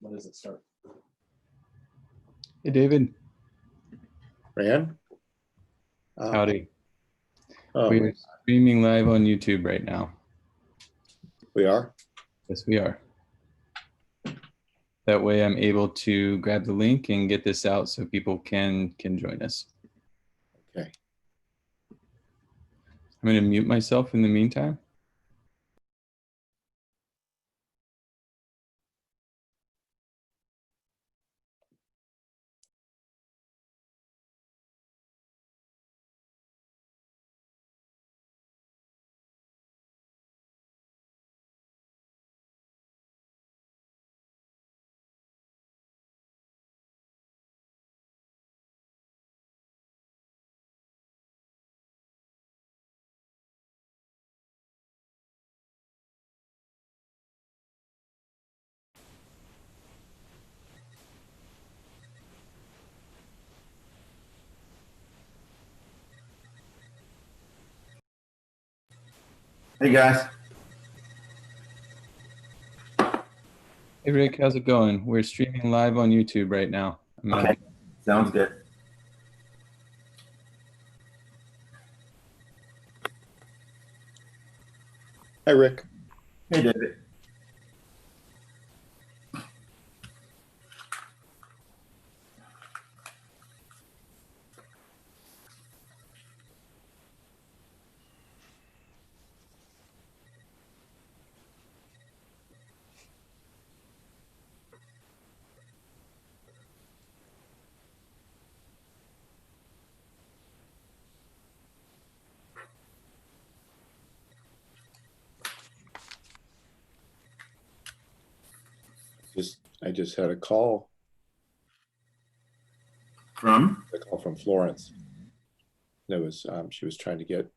When does it start? Hey, David. Rand? Howdy. Oh, We're streaming live on YouTube right now. we are? Yes, we are. That way I'm able to grab the link and get this out so people can join us. Okay. I'm going to mute myself in the meantime. Hey guys. Hey, Rick, how's it going? We're streaming live on YouTube right now. Okay, sounds good. Hi, Rick. Hey David. I just had a call From? from Florence. That was she was trying to get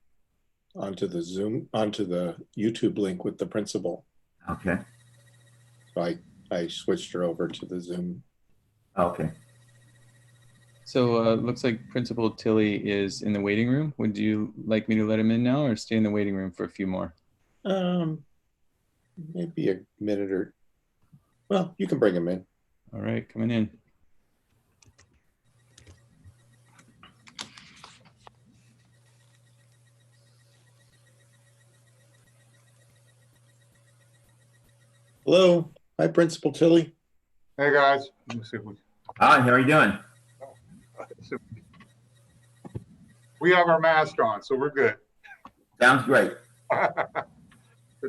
onto the YouTube link with the principal. Okay. So I switched her over to the Zoom. Okay. So looks like Principal Tilly is in the waiting room. Would you like me to let him in now or stay in the waiting room for a few more? Maybe a minute or, well, you can bring him in. All right, coming in. Hello. Hi, Principal Tilly. Hey guys, let me see if we, Hi, how are you doing? we have our mask on, so we're good. Sounds great. Good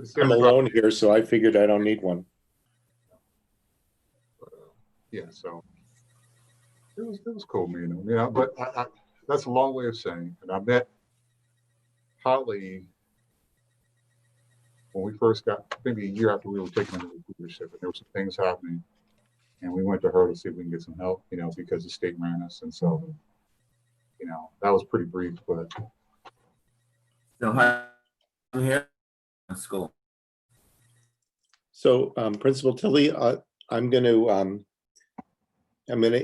to see I'm everybody. alone here, so I figured I don't need one. Yeah, so it was cool meeting them, yeah. But that's a long way of saying. And I met Holly when we first got, maybe a year after we were taking over the leadership, and there were some things happening, and we went to her to see if we can get some help, because the state ran us, and so, that was pretty brief, but. So how are you here in school? So, Principal Tilly, I'm going to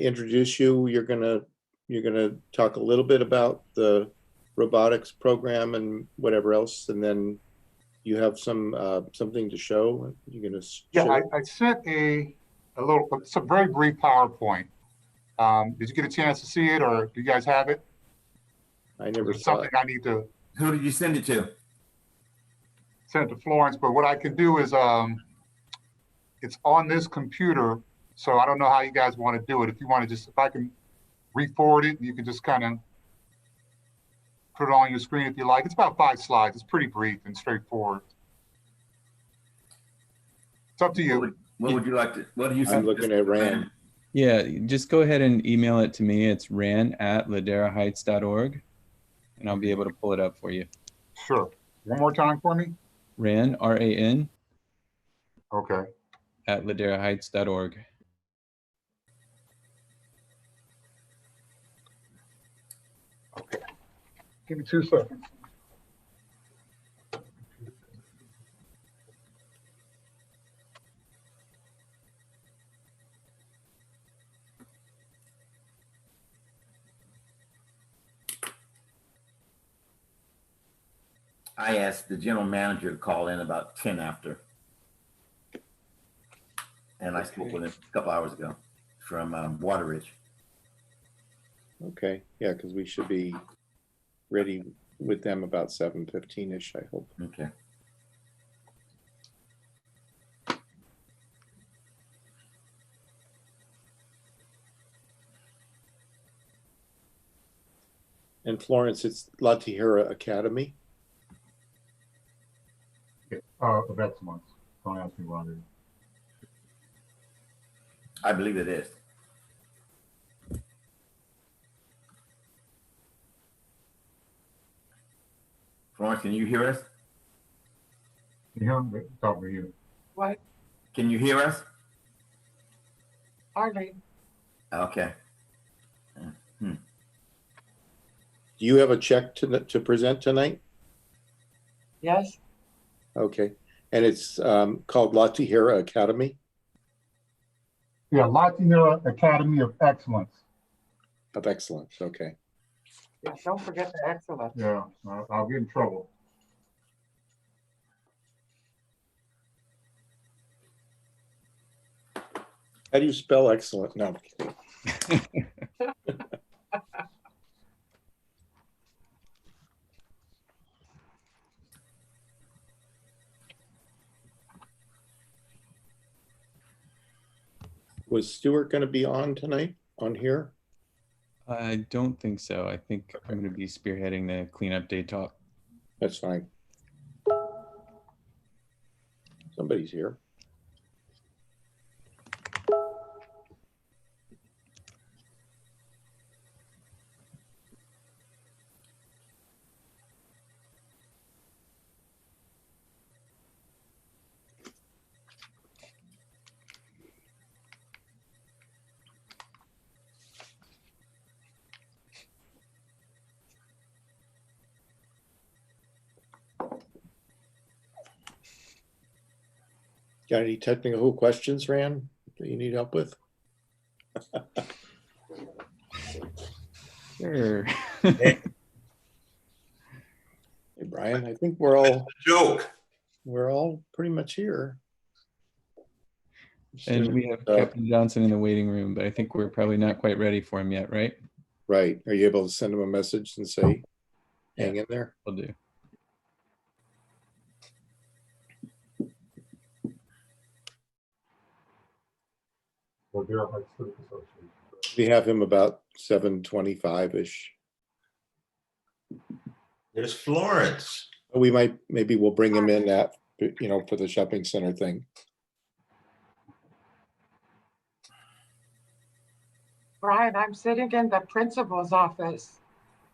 introduce you. You're gonna talk a little bit about the robotics program and whatever else, and then you have something to show. You're gonna Yeah, show. I sent it's a very brief PowerPoint. Did you get a chance to see it, or do you guys have it? I never There's saw something it. I need to Who did you send it to? send it to Florence, but what I can do is it's on this computer, so I don't know how you guys want to do it. If you want to if I can re-forward it, you can just kind of put it on your screen if you like. It's about 5 slides. It's pretty brief and straightforward. It's up to you. What would you like to, what do you I'm looking at Rand. Yeah, just go ahead and email it to me. It's ran@laderaheights.org, and I'll be able to pull it up for you. Sure. One more time for me. Ran, R-A-N, Okay. @laderaheights.org. Okay. Give me 2 seconds. I asked the general manager to call in about 10 after. and I spoke with him a couple hours ago from Wateridge. Okay, yeah, because we should be ready with them about 7:15-ish, I hope. Okay. And Florence, it's La Tijera Academy. Of excellence. Don't ask me why. I believe it is. Florence, can you hear us? Yeah, talk to you. What? Can you hear us? Hardly. Okay. Do you have a check to present tonight? Yes. Okay, and it's called La Tijera Academy Yeah, Latina Academy of Excellence. of Excellence. Okay. Yeah, don't forget the excellence. Yeah, I'll get in trouble. How do you spell excellent? No, I'm kidding. Was Stuart going to be on tonight on here? I don't think so. I think I'm going to be spearheading the cleanup day talk. That's fine. Somebody's here. Got any technical questions, Rand, that you need help with? Sure. Hey, Brian, I think Joke. we're all pretty much here. And we have Captain Johnson in the waiting room, but I think we're probably not quite ready for him yet, right? Right. Are you able to send him a message and say, hang in there? We'll do. We have him about 7:25-ish. There's Florence. Maybe we'll bring him in for the shopping center thing. Brian, I'm sitting in the principal's office.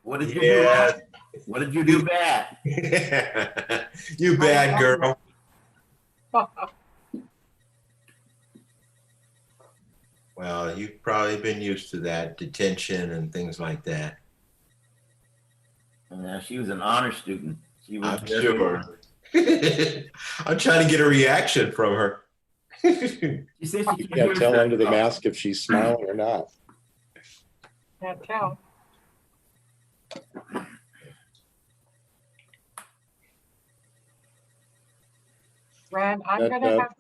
What did you do? Yeah. What did you do bad? You bad girl. Well, you've probably been used to that detention and things like that. Yeah, she was an honor student. She was I'm sure. I'm trying to get a reaction from her. She said she You can't tell under the mask if she's smiling or not. Can't tell. Rand, I'm gonna have,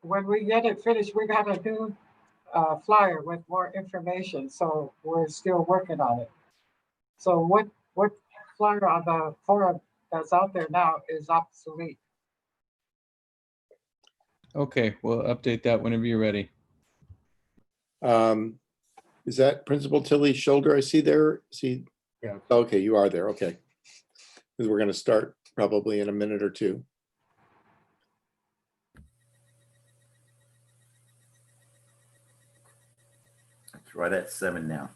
when we get it finished, we got a new flyer with more information, so we're still working on it. So what flyer on the forum that's out there now is obsolete. Okay, we'll update that whenever you're ready. Is that Principal Tilly's shoulder I see there? Yeah. Okay, you are there. Okay. Because we're going to start probably in a minute or two. It's right at 7 now.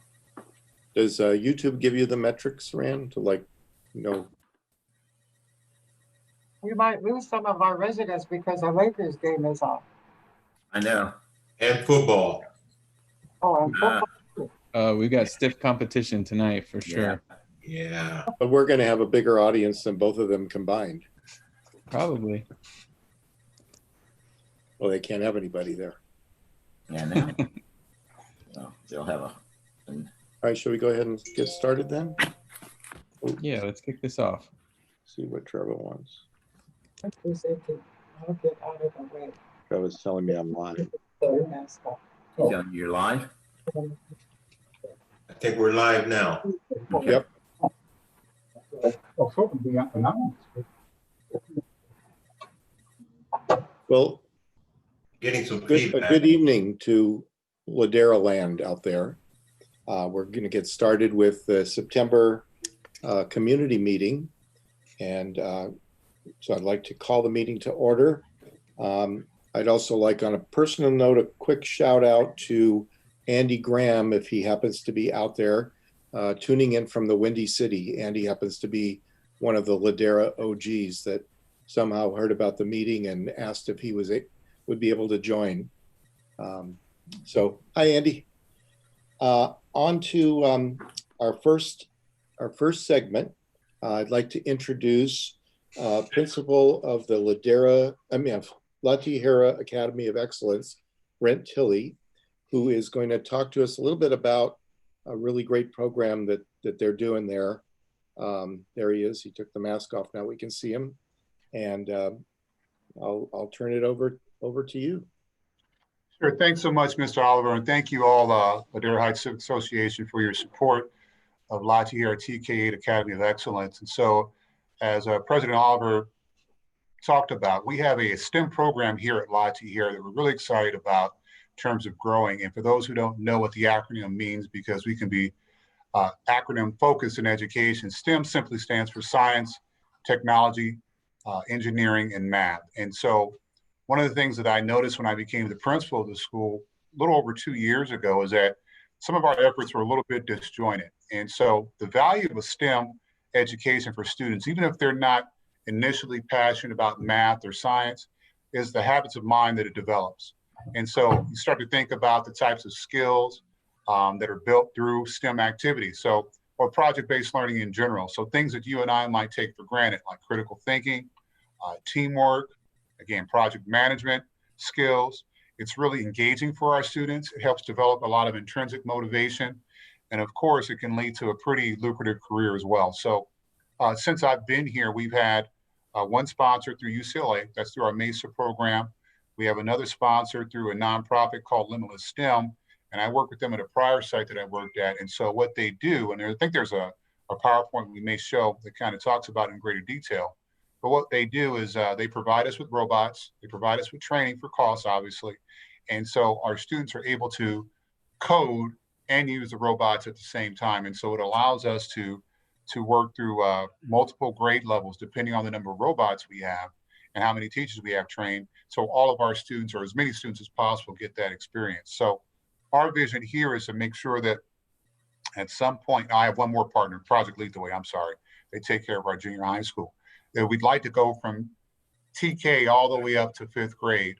Does YouTube give you the metrics, Rand, to We might lose some of our residents because the Lakers game is on. I know. And football. Oh, and football. We've got stiff competition tonight for sure. Yeah. But we're going to have a bigger audience than both of them combined. Probably. Well, they can't have anybody there. Yeah, now. Well, they'll have All right, shall we go ahead and get started then? Yeah, let's kick this off. See what Trevor wants. I'll get out of the way. Trevor's telling me I'm lying. You're live? I think we're live now. Yep. Well, Getting some a feedback. good evening to Ladera land out there. We're going to get started with the September community meeting. And so I'd like to call the meeting to order. I'd also like, on a personal note, a quick shout out to Andy Graham, if he happens to be out there tuning in from the Windy City. Andy happens to be one of the Ladera OGs that somehow heard about the meeting and asked if he would be able to join. So hi, Andy. On to our first segment. I'd like to introduce principal of the La Tijera Academy of Excellence, Brent Tilley, who is going to talk to us a little bit about a really great program that they're doing there. There he is. He took the mask off. Now we can see him. And I'll turn it over to you. Sure. Thanks so much, Mr. Oliver. And thank you all, Ladera Heights Civic Association, for your support of La Tijera TK8 Academy of Excellence. And so, as President Oliver talked about, we have a STEM program here at La Tijera that we're really excited about in terms of growing. And for those who don't know what the acronym means, because we can be acronym focused in education, STEM simply stands for science, technology, engineering, and math. And so one of the things that I noticed when I became the principal of the school a little over 2 years ago is that some of our efforts were a little bit disjointed. And so the value of a STEM education for students, even if they're not initially passionate about math or science, is the habits of mind that it develops. And so you start to think about the types of skills that are built through STEM activities. So, or project-based learning in general. So things that you and I might take for granted, like critical thinking, teamwork, again, project management skills. It's really engaging for our students. It helps develop a lot of intrinsic motivation. And of course, it can lead to a pretty lucrative career as well. So since I've been here, we've had one sponsor through UCLA, that's through our MESA program. We have another sponsor through a nonprofit called Limitless STEM. And I worked with them at a prior site that I worked at. And so what they do, and I think there's a PowerPoint we may show that kind of talks about it in greater detail. But what they do is they provide us with robots. They provide us with training for costs, obviously. And so our students are able to code and use the robots at the same time. And so it allows us to work through multiple grade levels, depending on the number of robots we have and how many teachers we have trained. So all of our students, or as many students as possible, get that experience. So our vision here is to make sure that at some point, I have one more partner, Project Lead the Way, I'm sorry. They take care of our junior high school. That we'd like to go from TK all the way up to 5th grade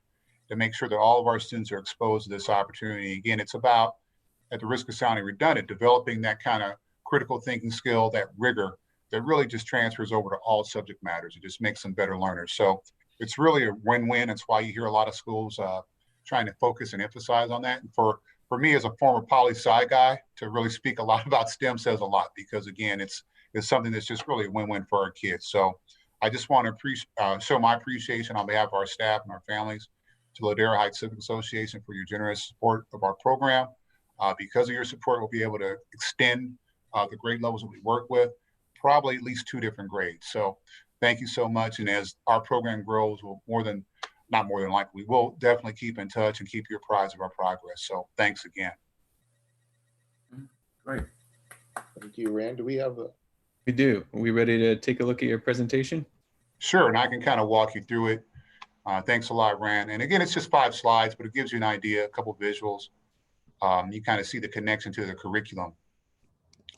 to make sure that all of our students are exposed to this opportunity. Again, it's about, at the risk of sounding redundant, developing that kind of critical thinking skill, that rigor that really just transfers over to all subject matters. It just makes them better learners. So it's really a win-win. It's why you hear a lot of schools trying to focus and emphasize on that. And for me, as a former poli-sci guy, to really speak a lot about STEM says a lot, because again, it's something that's just really a win-win for our kids. So I just want to show my appreciation on behalf of our staff and our families to Ladera Heights Civic Association for your generous support of our program. Because of your support, we'll be able to extend the grade levels that we work with, probably at least 2 different grades. So thank you so much. And as our program grows, we'll not more than likely, we'll definitely keep in touch and keep you apprised of our progress. So thanks again. Great. Thank you, Rand. Do we have We do. Are we ready to take a look at your presentation? Sure, and I can kind of walk you through it. Thanks a lot, Rand. And again, it's just 5 slides, but it gives you an idea, a couple visuals. You kind of see the connection to the curriculum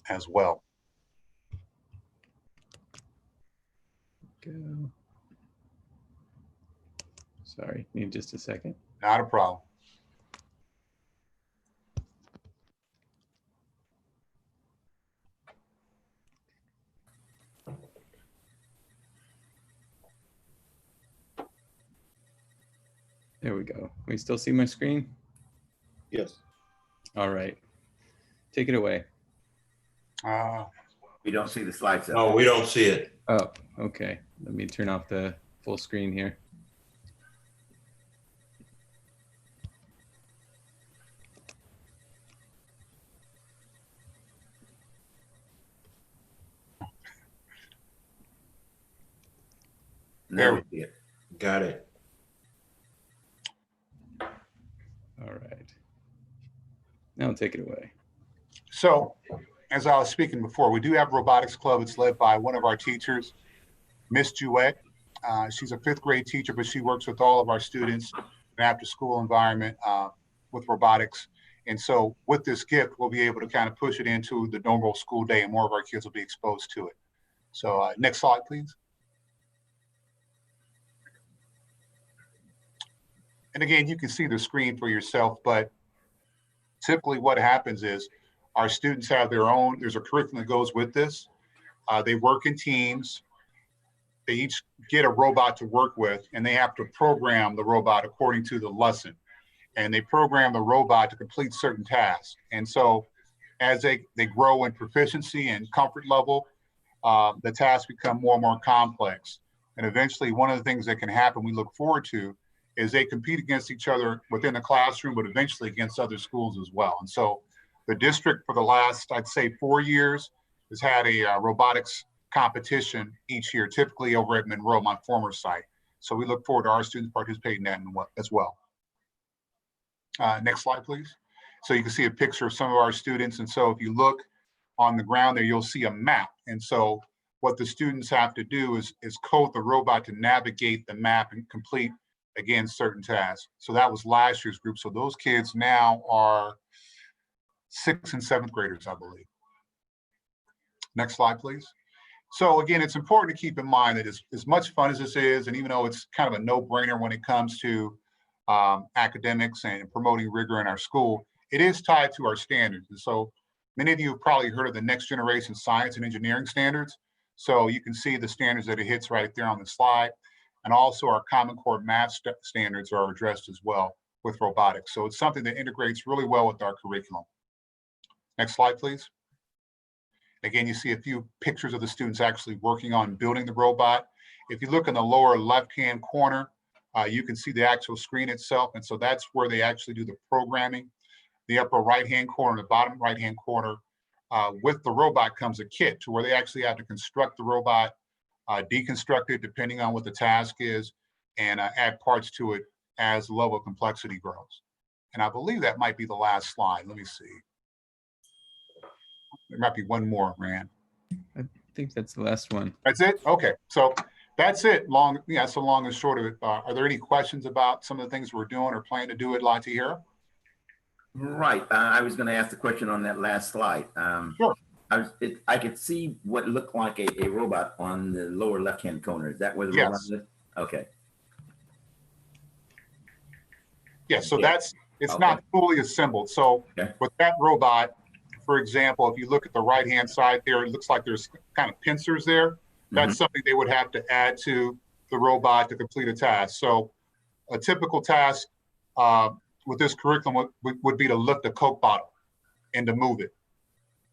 as well. Go. Sorry, need just a second. Not a problem. There we go. We still see my screen? yes? All right. Take it away. We don't see the slides. No, we don't see it. Oh, okay. Let me turn off the full screen here. There Now we see it. Got it. All right. Now take it away. So, as I was speaking before, we do have a robotics club. It's led by one of our teachers, Miss Jouette. She's a 5th grade teacher, but she works with all of our students in an after-school environment with robotics. And so with this gift, we'll be able to kind of push it into the normal school day, and more of our kids will be exposed to it. So next slide, please. And again, you can see the screen for yourself, but typically what happens is our students have their own, there's a curriculum that goes with this. They work in teams. They each get a robot to work with, and they have to program the robot according to the lesson. And they program the robot to complete certain tasks. And so as they grow in proficiency and comfort level, the tasks become more and more complex. And eventually one of the things that can happen, we look forward to, is they compete against each other within the classroom, but eventually against other schools as well. And so the district for the last, I'd say 4 years, has had a robotics competition each year, typically over at Monroe, my former site. So we look forward to our students participating in that as well. Next slide, please. So you can see a picture of some of our students. And so if you look on the ground there, you'll see a map. And so what the students have to do is code the robot to navigate the map and complete, again, certain tasks. So that was last year's group. So those kids now are 6th and 7th graders, I believe. Next slide, please. So again, it's important to keep in mind that as much fun as this is, and even though it's kind of a no-brainer when it comes to academics and promoting rigor in our school, it is tied to our standards. And so many of you have probably heard of the next generation science and engineering standards. So you can see the standards that it hits right there on the slide. And also our Common Core math standards are addressed as well with robotics. So it's something that integrates really well with our curriculum. Next slide, please. Again, you see a few pictures of the students actually working on building the robot. If you look in the lower left-hand corner, you can see the actual screen itself. And so that's where they actually do the programming. The upper right-hand corner, the bottom right-hand corner, with the robot comes a kit to where they actually have to construct the robot, deconstruct it depending on what the task is, and add parts to it as the level of complexity grows. And I believe that might be the last slide. Let me see. There might be one more, Rand. I think that's the last one. That's it? Okay. So that's it. That's the long and short of it. Are there any questions about some of the things we're doing or plan to do at La Tijera? Right. I was going to ask the question on that last slide. Sure. I could see what looked like a robot on the lower left-hand corner. Is that where the robot is? Okay. Yeah, so Yeah. it's not fully assembled. So with that robot, for example, if you look at the right-hand side there, it looks like there's kind of pincers there. That's something they would have to add to the robot to complete a task. So a typical task with this curriculum would be to lift a Coke bottle and to move it.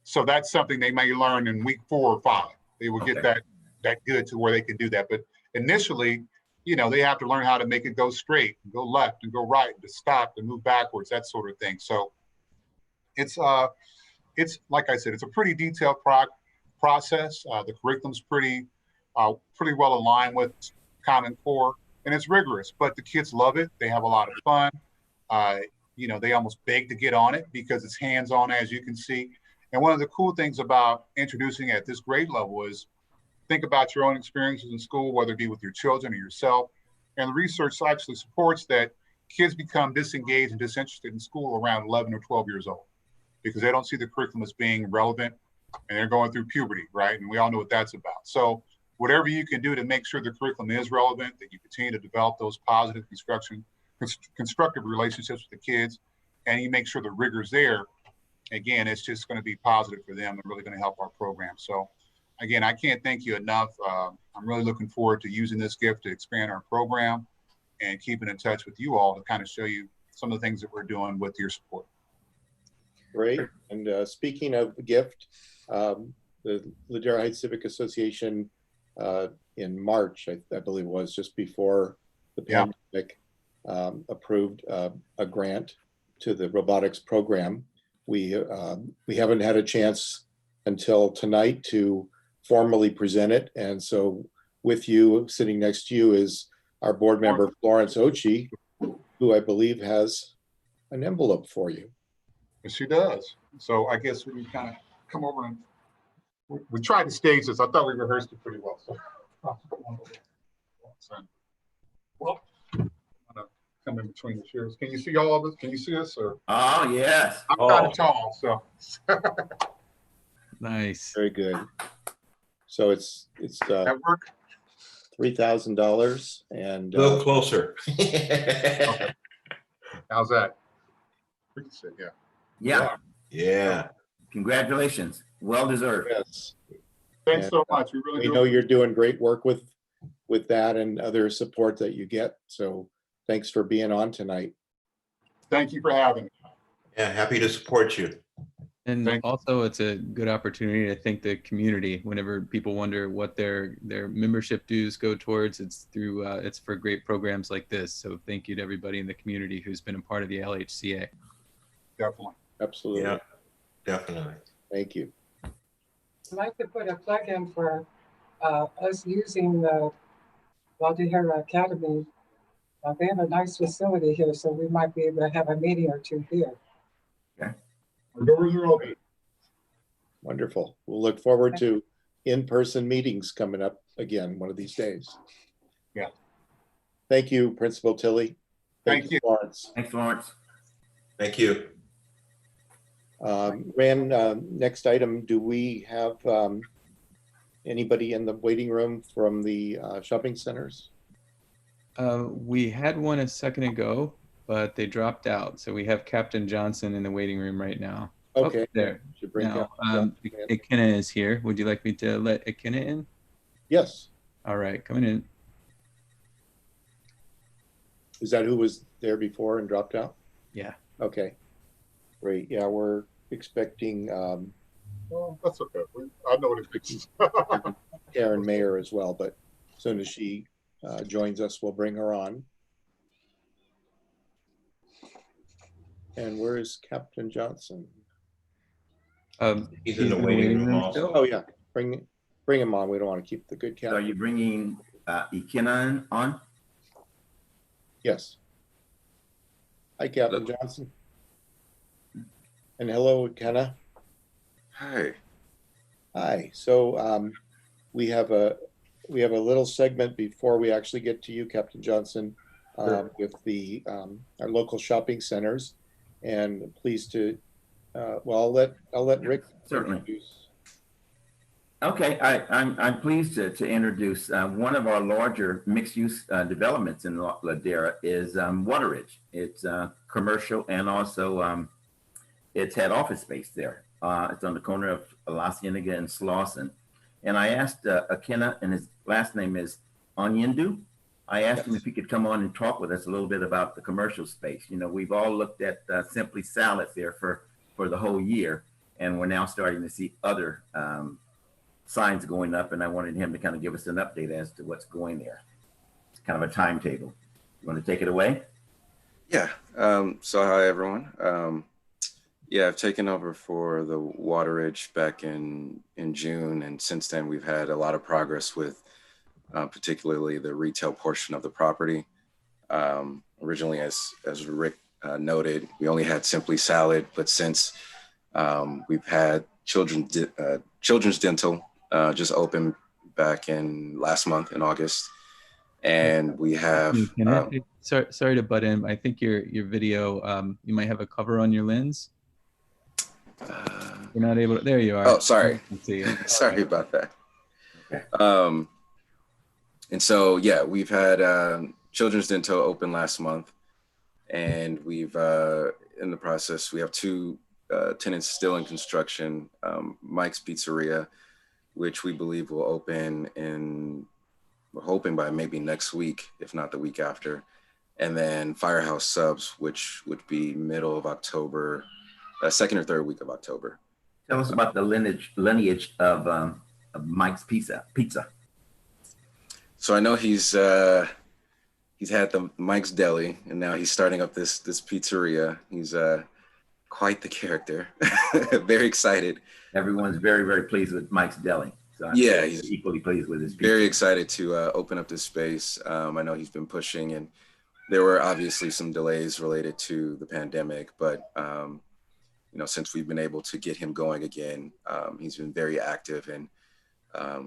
So that's something they may learn in week 4 or 5. They will get that good to where they can do that. But initially, you know, they have to learn how to make it go straight, and go left, and go right, to stop, and move backwards, that sort of thing. So it's like I said, it's a pretty detailed process. The curriculum's pretty well aligned with Common Core, and it's rigorous, but the kids love it. They have a lot of fun. You know, they almost beg to get on it because it's hands-on, as you can see. And one of the cool things about introducing it at this grade level is think about your own experiences in school, whether it be with your children or yourself. And the research actually supports that kids become disengaged and disinterested in school around 11 or 12 years old because they don't see the curriculum as being relevant, and they're going through puberty, right? And we all know what that's about. So whatever you can do to make sure the curriculum is relevant, that you continue to develop those positive constructive relationships with the kids, and you make sure the rigor's there, again, it's just going to be positive for them and really going to help our program. So again, I can't thank you enough. I'm really looking forward to using this gift to expand our program and keeping in touch with you all to kind of show you some of the things that we're doing with your support. Great. And speaking of the gift, the Ladera Heights Civic Association in March, I believe it was just before the pandemic, approved a grant to the robotics program. We haven't had a chance until tonight to formally present it, and so with you, sitting next to you, is our board member, Florence Ochi, who I believe has an envelope for you. She does. So I guess we can kind of come over and we tried to stage this. I thought we rehearsed it pretty well. So, well, I'm gonna come in between the chairs. Can you see all of us? Can you see us? Or Oh, yes. I'm kind of tall, so. Nice. Very good. So it's That work? $3,000 and A little closer. Okay. How's that? We can say, yeah. Yeah. Yeah. Congratulations. Well deserved. yes, Thanks And, so much. We really we do. know you're doing great work with that and other support that you get. So thanks for being on tonight. Thank you for having me. Yeah, happy to support you. And Thank you. also, it's a good opportunity to thank the community. Whenever people wonder what their membership dues go towards, it's through it's for great programs like this. So thank you to everybody in the community who's been a part of the LHCA. Definitely. Absolutely. Yeah, definitely. Thank you. I'd like to put a plug in for us using the Valdeja Academy. They have a nice facility here, so we might be able to have a meeting or two here. The doors are open. Wonderful. We'll look forward to in-person meetings coming up again one of these days. Yeah. Thank you, Principal Tilley. Thank you. Florence. Thanks, Lawrence. Thank you. Rand, next item, do we have anybody in the waiting room from the shopping centers? We had one a second ago, but they dropped out. So we have Captain Johnson in the waiting room right now. Okay. Oh, there. Should bring Now, Captain Johnson in. Akina is here. Would you like me to let Akina in? Yes. All right, coming in. Is that who was there before and dropped out? Yeah. Okay. Great. Yeah, we're expecting Well, that's okay. I know what it means. Karen Mayer as well, but as soon as she joins us, we'll bring her on. And where is Captain Johnson? He's in the waiting room still. also. Oh yeah, bring him on. We don't want to keep the good So are captain. you bringing Ikina on? Yes. Hi, Captain Johnson. And hello, Kenna. Hi. Hi. So we have a little segment before we actually get to you, Captain Johnson, with the our local shopping centers. And pleased to well, I'll let Rick Certainly. introduce. Okay, I'm pleased to introduce one of our larger mixed-use developments in Ladera is Wateridge. It's commercial and also it's had office space there. It's on the corner of La Cienega and Slauson. And I asked Akina, and his last name is Onyendu. I asked him if he could come on and talk with us a little bit about the commercial space. You know, we've all looked at Simply Salad there for the whole year, and we're now starting to see other signs going up, and I wanted him to kind of give us an update as to what's going there. It's kind of a timetable. You want to take it away? Yeah. So hi, everyone. Yeah, I've taken over for the Wateridge back in June, and since then we've had a lot of progress with particularly the retail portion of the property. Originally, as Rick noted, we only had Simply Salad, but since we've had Children's Dental just opened back in last month in August, and we have. Sorry to butt in. I think your video, you might have a cover on your lens. You're not able to. There you are. Oh, sorry. Sorry Okay. about that. And so, yeah, we've had Children's Dental open last month, and we've in the process, we have two tenants still in construction. Mike's Pizzeria, which we believe will open we're hoping by maybe next week, if not the week after. And then Firehouse Subs, which would be middle of October, second or third week of October. Tell us about the lineage of Mike's Pizza. So I know he's had the Mike's Deli, and now he's starting up this pizzeria. He's quite the character. Very excited. Everyone's very, very pleased with Mike's Deli. Yeah, he's equally pleased with his very pizza. excited to open up this space. I know he's been pushing, and there were obviously some delays related to the pandemic, but since we've been able to get him going again, he's been very active, and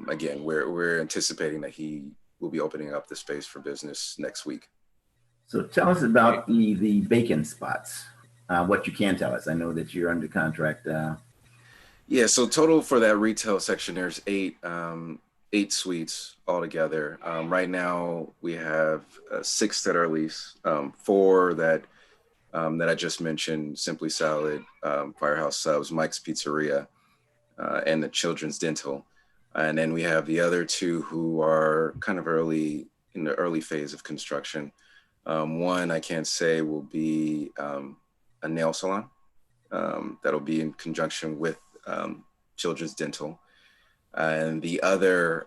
again, we're anticipating that he will be opening up the space for business next week. So tell us about the vacant spots. What you can tell us. I know that you're under contract. Yeah, so total for that retail section, there's eight suites altogether. Right now, we have 6 that are leased, 4 that I just mentioned: Simply Salad, Firehouse Subs, Mike's Pizzeria, and the Children's Dental. And then we have the other 2 who are kind of in the early phase of construction. One I can't say will be a nail salon that'll be in conjunction with Children's Dental. And the other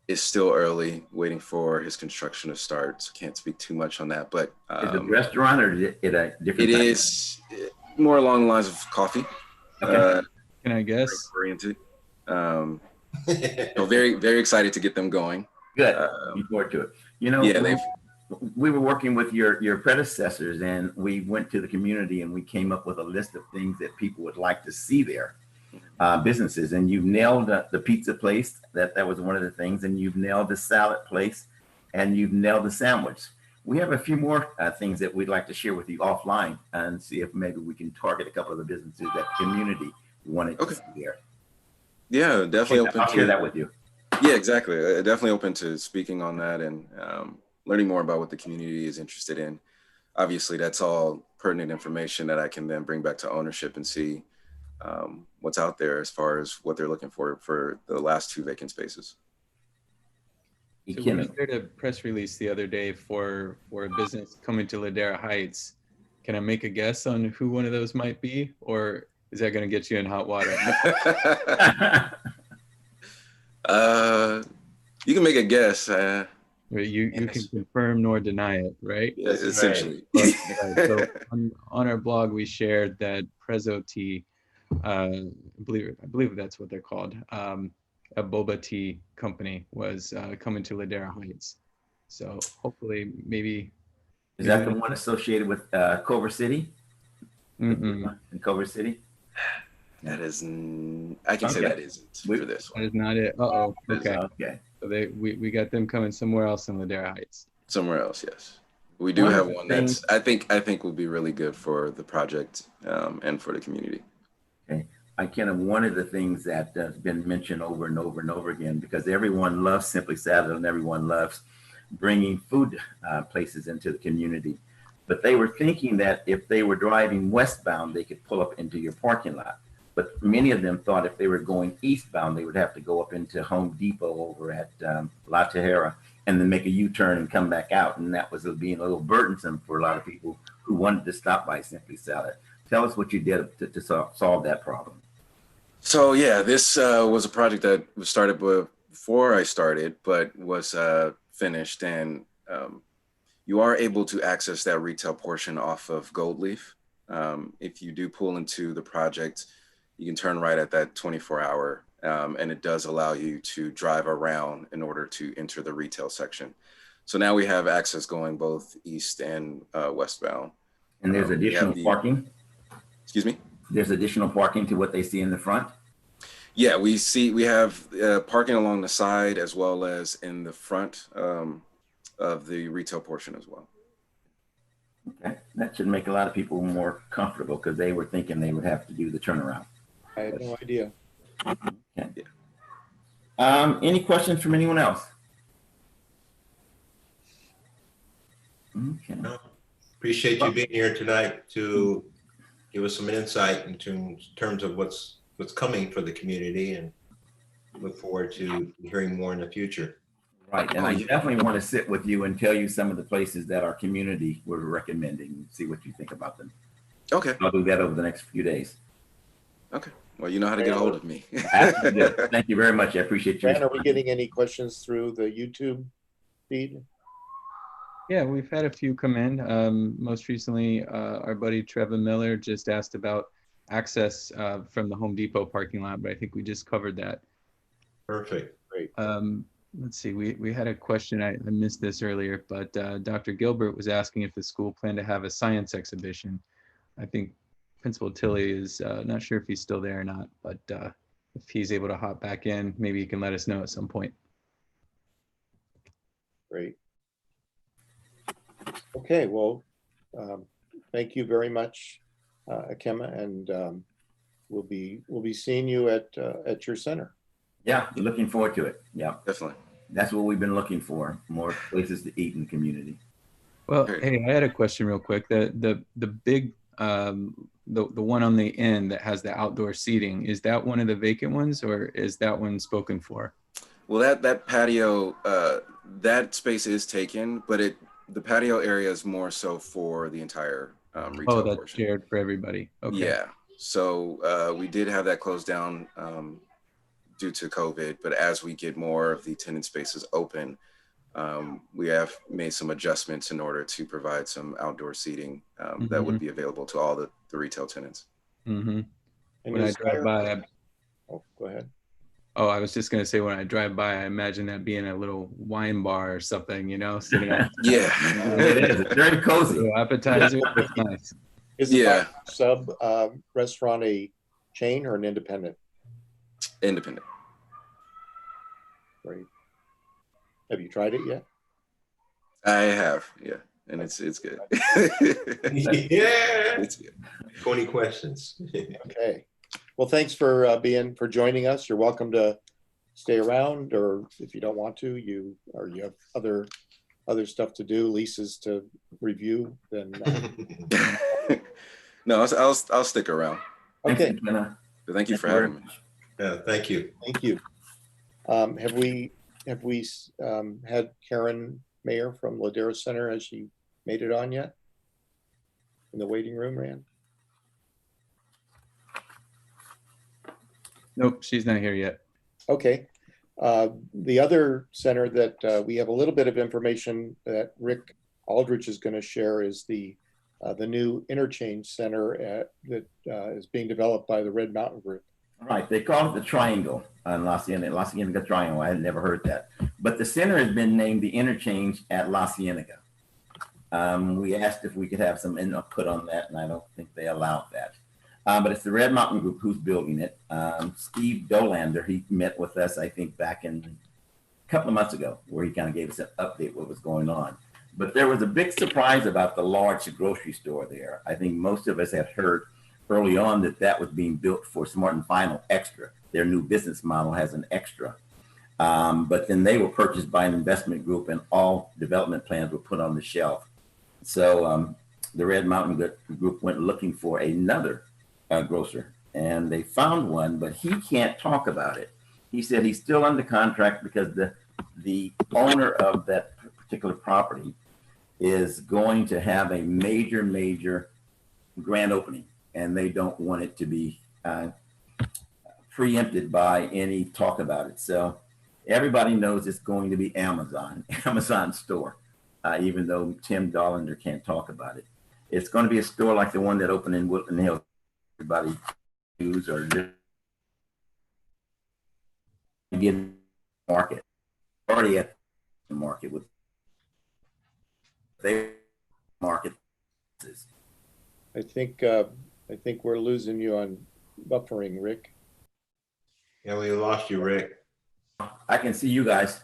is still early, waiting for his construction to start. So can't speak too much on that. But is it a restaurant or is it a different? It is more along the lines of coffee. Okay. Can I guess? Oriented. So very, very excited to get them going. Good. Looking forward to it. Yeah, we were working with your predecessors, and we went to the community and we came up with a list of things that people would like to see there, businesses. And you've nailed the pizza place. That was one of the things. And you've nailed the salad place, and you've nailed the sandwich. We have a few more things that we'd like to share with you offline and see if maybe we can target a couple of the businesses that the community wanted to see there. Yeah, definitely I'll share that with you. Yeah, exactly. Definitely open to speaking on that and learning more about what the community is interested in. Obviously, that's all pertinent information that I can then bring back to ownership and see what's out there as far as what they're looking for the last 2 vacant spaces. So we shared a press release the other day for a business coming to Ladera Heights. Can I make a guess on who one of those might be, or is that going to get you in hot water? You can make a guess. You can confirm nor deny it, right? Yes, essentially. Right. So on our blog, we shared that Prezzo Tea, I believe that's what they're called, a boba tea company was coming to Ladera Heights. So hopefully, maybe. Is that the one associated with Culver City? In Culver City? That is, I can say that isn't for this one. That is not it. Uh-oh. Okay. Okay. So we got them coming somewhere else in Ladera Heights. Somewhere else, yes. We do have one that's I think will be really good for the project and for the community. Okay. One of the things that has been mentioned over and over and over again, because everyone loves Simply Salad and everyone loves bringing food places into the community. But they were thinking that if they were driving westbound, they could pull up into your parking lot. But many of them thought if they were going eastbound, they would have to go up into Home Depot over at La Tejera and then make a U-turn and come back out. And that was being a little burdensome for a lot of people who wanted to stop by Simply Salad. Tell us what you did to solve that problem. So yeah, this was a project that was started before I started, but was finished. And you are able to access that retail portion off of Gold Leaf. If you do pull into the project, you can turn right at that 24-hour, and it does allow you to drive around in order to enter the retail section. So now we have access going both east and westbound. And there's additional parking? Excuse me? There's additional parking to what they see in the front? Yeah, we have parking along the side as well as in the front of the retail portion as well. Okay, that should make a lot of people more comfortable because they were thinking they would have to do the turnaround. I had no idea. Okay. Yeah. Any questions from anyone else? Okay. No. Appreciate you being here tonight to give us some insight into terms of what's coming for the community, and look forward to hearing more in the future. Right, and I definitely want to sit with you and tell you some of the places that our community were recommending and see what you think about them. Okay. I'll do that over the next few days. Okay. Well, you know how to get a hold of me. Absolutely. Thank you very much. I appreciate you. Fran, are we getting any questions through the YouTube feed? Yeah, we've had a few come in. Most recently, our buddy Trevor Miller just asked about access from the Home Depot parking lot, but I think we just covered that. Perfect. Great. Let's see, we had a question, I missed this earlier, but Dr. Gilbert was asking if the school planned to have a science exhibition. I think Principal Tilley is not sure if he's still there or not, but if he's able to hop back in, maybe he can let us know at some point. Great. Okay, well, thank you very much, Akema, and we'll be seeing you at your center. Yeah, looking forward to it. Yeah, Definitely. that's what we've been looking for, more places to eat in the community. Well, Great. hey, I had a question real quick. The big the one on the end that has the outdoor seating, is that one of the vacant ones, or is that one spoken for? Well, that patio, that space is taken, but the patio area is more so for the entire retail Oh, that's portion. shared for everybody. Okay. Yeah. So we did have that closed down due to COVID, but as we get more of the tenant spaces open, we have made some adjustments in order to provide some outdoor seating that would be available to all the retail tenants. Mm-hmm. And When I is drive there- by, oh, go ahead. oh, I was just gonna say, when I drive by, I imagine that being a little wine bar or something, you know, sitting out. Yeah. It is. It's very cozy. So appetizer, it's nice. Is the Yeah. Sub restaurant a chain or an independent? Independent. Great. Have you tried it yet? I have, yeah, and it's good. Yeah. It's good. 20 questions. Okay. Well, thanks for joining us. You're welcome to stay around, or if you don't want to, you have other stuff to do, leases to review. Then No, I'll stick around. okay. Thanks, Jenna. But thank you for having me. Yeah, thank you. Thank you. Have we had Karen Mayer from Ladera Center? Has she made it on yet? In the waiting room, Rand? Nope, she's not here yet. Okay. The other center that we have a little bit of information that Rick Aldrich is going to share is the new interchange center that is being developed by the Red Mountain Group. Right, they call it the Triangle on La Cienega Triangle. I had never heard that, but the center has been named the Interchange at La Cienega. We asked if we could have some input on that, and I don't think they allowed that. But it's the Red Mountain Group who's building it. Steve Dolander, he met with us, I think, back in a couple of months ago, where he kind of gave us an update what was going on. But there was a big surprise about the large grocery store there. I think most of us had heard early on that was being built for Smart and Final Extra. Their new business model has an extra. But then they were purchased by an investment group, and all development plans were put on the shelf. So the Red Mountain Group went looking for another grocer, and they found one, but he can't talk about it. He said he's still under contract because the owner of that particular property is going to have a major grand opening, and they don't want it to be preempted by any talk about it. So everybody knows it's going to be Amazon store, even though Tim Dollander can't talk about it. It's going to be a store like the one that opened in Woodland Hills. Everybody use or get market already at the market with their market. I think we're losing you on buffering, Rick. Yeah, we lost you, Rick. I can see you guys.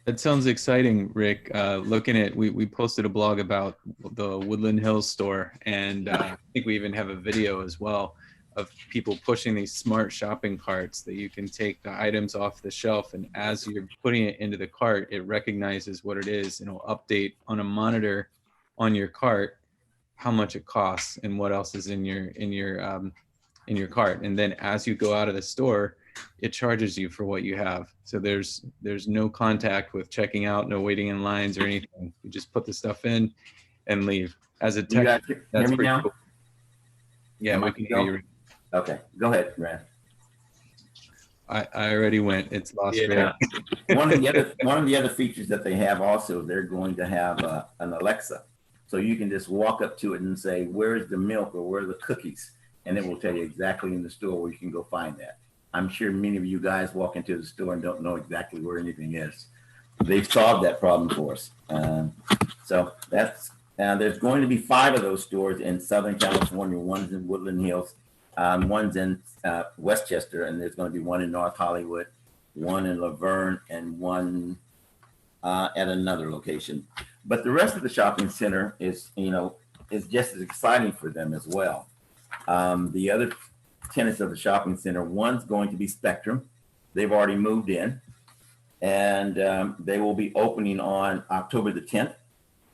That sounds exciting, Rick. Looking at, we posted a blog about the Woodland Hills store, and I think we even have a video as well of people pushing these smart shopping carts that you can take the items off the shelf, and as you're putting it into the cart, it recognizes what it is and it'll update on a monitor on your cart how much it costs and what else is in your cart. And then as you go out of the store, it charges you for what you have. So there's no contact with checking out, no waiting in lines or anything. You just put the stuff in and leave. As a You tech, guys hear that's me pretty now? cool. Yeah, Am I we can hear you. Okay, go ahead, Grant. I already went. It's lost. Yeah. One of the other features that they have also, they're going to have an Alexa, so you can just walk up to it and say, "Where's the milk?" or "Where are the cookies?" and it will tell you exactly in the store where you can go find that. I'm sure many of you guys walk into the store and don't know exactly where anything is. They've solved that problem for us. So that's, there's going to be 5 of those stores in Southern California. One's in Woodland Hills, one's in Westchester, and there's going to be one in North Hollywood, one in Laverne, and one at another location. But the rest of the shopping center is, is just as exciting for them as well. The other tenants of the shopping center, one's going to be Spectrum. They've already moved in, and they will be opening on October the 10th.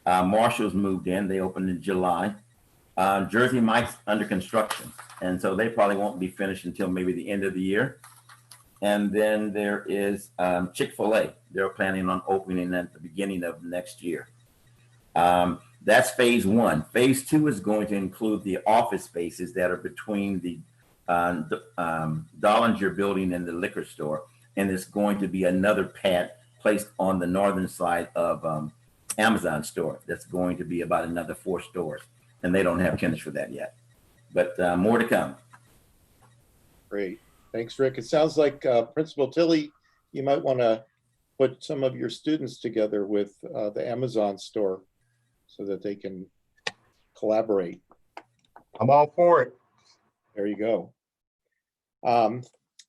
Marshall's moved in. They opened in July. Jersey Mike's under construction, and so they probably won't be finished until maybe the end of the year. And then there is Chick-fil-A. They're planning on opening at the beginning of next year. That's phase 1. Phase 2 is going to include the office spaces that are between the Dollinger building and the liquor store. And there's going to be another pad placed on the northern side of Amazon store. That's going to be about another 4 stores. And they don't have tenants for that yet. But more to come. Great. Thanks, Rick. It sounds like Principal Tilley, you might want to put some of your students together with the Amazon store so that they can collaborate. I'm all for it. There you go.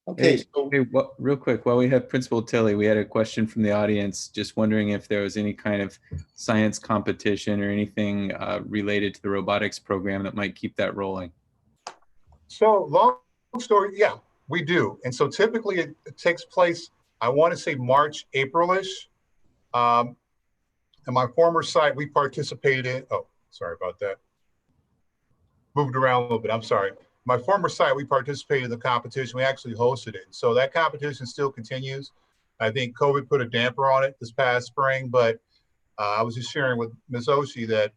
Okay, so Hey, real quick, while we have Principal Tilley, we had a question from the audience, just wondering if there was any kind of science competition or anything related to the robotics program that might keep that rolling. So long story, yeah, we do. And so typically it takes place, I want to say March, April-ish. And my former site, we participated in, oh, sorry about that. Moved around a little bit, I'm sorry. My former site, we participated in the competition. We actually hosted it. So that competition still continues. I think COVID put a damper on it this past spring, but I was just sharing with Ms. Oshie that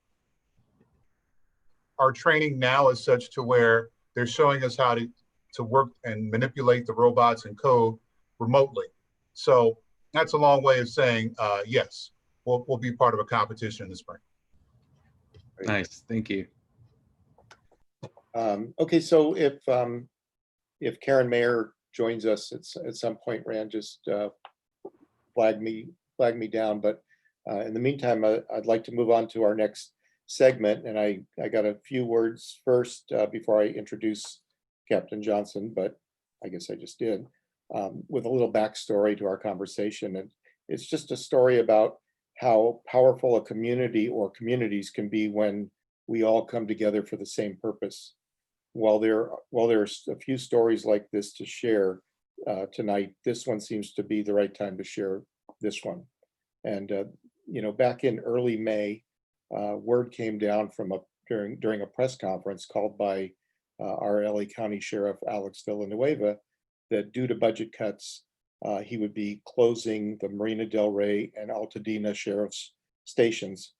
our training now is such to where they're showing us how to work and manipulate the robots and code remotely. So that's a long way of saying, yes, we'll be part of a competition in the spring. Nice, thank you. okay, so if Karen Mayer joins us at some point, Rand, just flag me down. But in the meantime, I'd like to move on to our next segment, and I got a few words first before I introduce Captain Johnson, but I guess I just did, with a little backstory to our conversation. And it's just a story about how powerful a community or communities can be when we all come together for the same purpose. While there's a few stories like this to share tonight, this one seems to be the right time to share this one. And back in early May, word came down from during a press conference called by our LA County Sheriff Alex Villanueva that due to budget cuts, he would be closing the Marina Del Rey and Altadena sheriff's stations.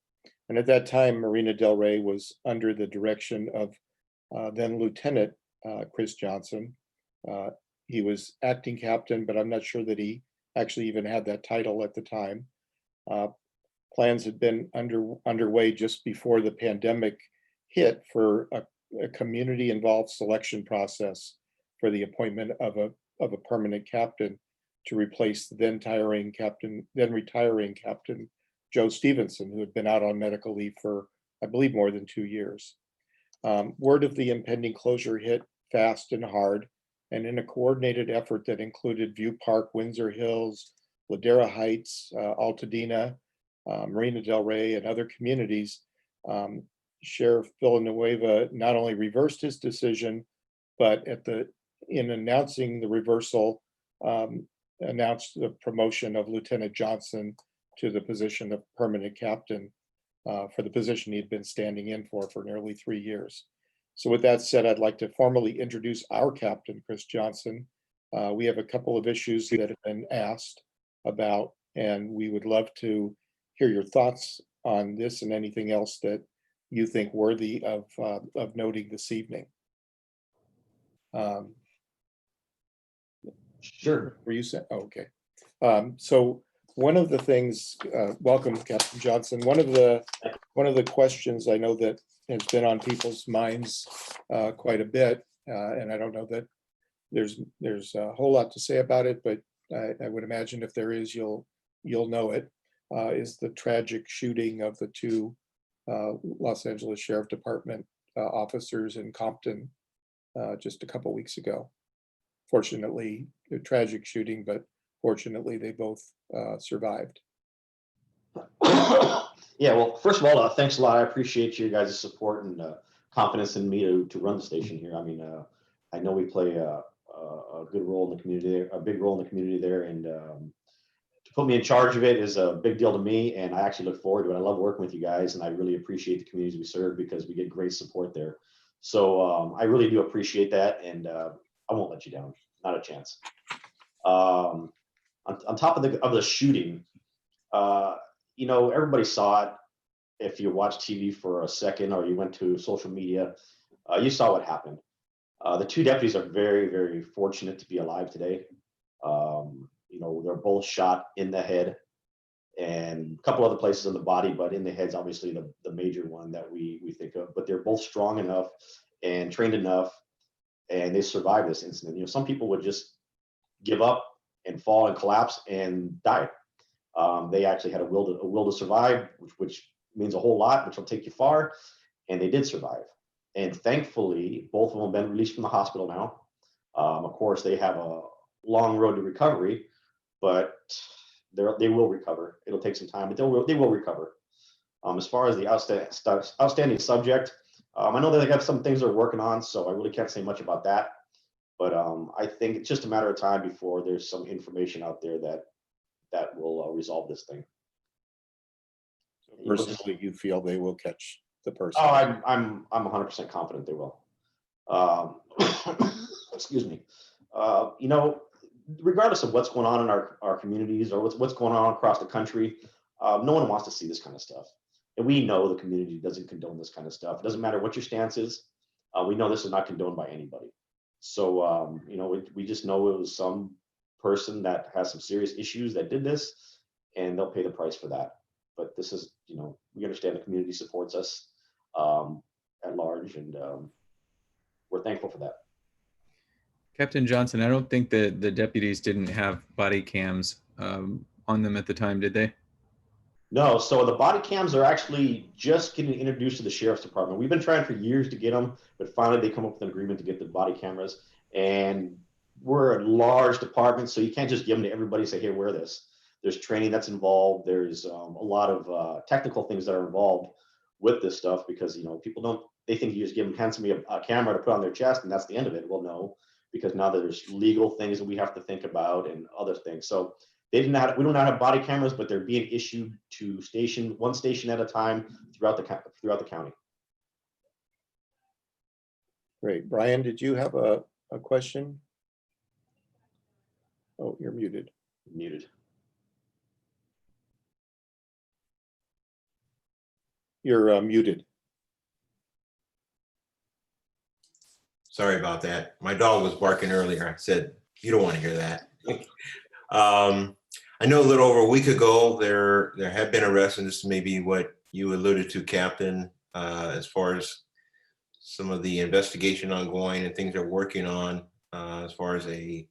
And at that time, Marina Del Rey was under the direction of then Lieutenant Chris Johnson. He was acting captain, but I'm not sure that he actually even had that title at the time. Plans had been underway just before the pandemic hit for a community-involved selection process for the appointment of a permanent captain to replace the then retiring Captain Joe Stevenson, who had been out on medical leave for, I believe, more than 2 years. Word of the impending closure hit fast and hard, and in a coordinated effort that included View Park, Windsor Hills, Ladera Heights, Altadena, Marina Del Rey, and other communities, Sheriff Villanueva not only reversed his decision, but in announcing the reversal, announced the promotion of Lieutenant Johnson to the position of permanent captain for the position he'd been standing in for nearly 3 years. So with that said, I'd like to formally introduce our captain, Chris Johnson. We have a couple of issues that have been asked about, and we would love to hear your thoughts on this and anything else that you think worthy of noting this evening. Sure. Were you saying? Oh, okay. So one of the things, welcome, Captain Johnson. One of the questions I know that has been on people's minds quite a bit, and I don't know that there's a whole lot to say about it, but I would imagine if there is, you'll know it. Is the tragic shooting of the two Los Angeles Sheriff Department officers in Compton just a couple weeks ago. Fortunately, a tragic shooting, but fortunately they both survived. Yeah, well, first of all, thanks a lot. I appreciate you guys' support and confidence in me to run the station here. I mean, I know we play a good role in the community there, a big role in the community there, and to put me in charge of it is a big deal to me, and I actually look forward to it. I love working with you guys, and I really appreciate the communities we serve because we get great support there. So I really do appreciate that, and I won't let you down, not a chance. On top of the shooting, you know, everybody saw it. If you watched TV for a second or you went to social media, you saw what happened. The two deputies are very, very fortunate to be alive today. You know, they're both shot in the head and a couple other places in the body, but in the head's obviously the major one that we think of. But they're both strong enough and trained enough, and they survived this incident. You know, some people would just give up and fall and collapse and die. They actually had a will to survive, which means a whole lot, which will take you far, and they did survive. And thankfully, both of them have been released from the hospital now. Of course, they have a long road to recovery, but they will recover. It'll take some time, but they will recover. As far as the outstanding subject, I know that they have some things they're working on, so I really can't say much about that. But I think it's just a matter of time before there's some information out there that will resolve this thing. So personally, you feel they will catch the person? Oh, I'm 100% confident they will. Excuse me. You know, regardless of what's going on in our communities or what's going on across the country, no one wants to see this kind of stuff. And we know the community doesn't condone this kind of stuff. It doesn't matter what your stance is. We know this is not condoned by anybody. So, you know, we just know it was some person that has some serious issues that did this, and they'll pay the price for that. But this is, you know, we understand the community supports us at large, and we're thankful for that. Captain Johnson, I don't think that the deputies didn't have body cams on them at the time, did they? No, so the body cams are actually just getting introduced to the sheriff's department. We've been trying for years to get them, but finally they come up with an agreement to get the body cameras. And we're a large department, so you can't just give them to everybody and say, here, wear this. There's training that's involved. There's a lot of technical things that are involved with this stuff because, you know, people they think you just hand somebody a camera to put on their chest and that's the end of it. Well, no, because now there's legal things that we have to think about and other things. So we do not have body cameras, but they're being issued to one station at a time throughout the county. Great. Brian, did you have a question? Oh, you're muted. Muted. You're muted. Sorry about that. My dog was barking earlier. I said, you don't want to hear that. I know a little over a week ago, there have been arrests, and this may be what you alluded to, Captain, as far as some of the investigation ongoing and things they're working on, as far as a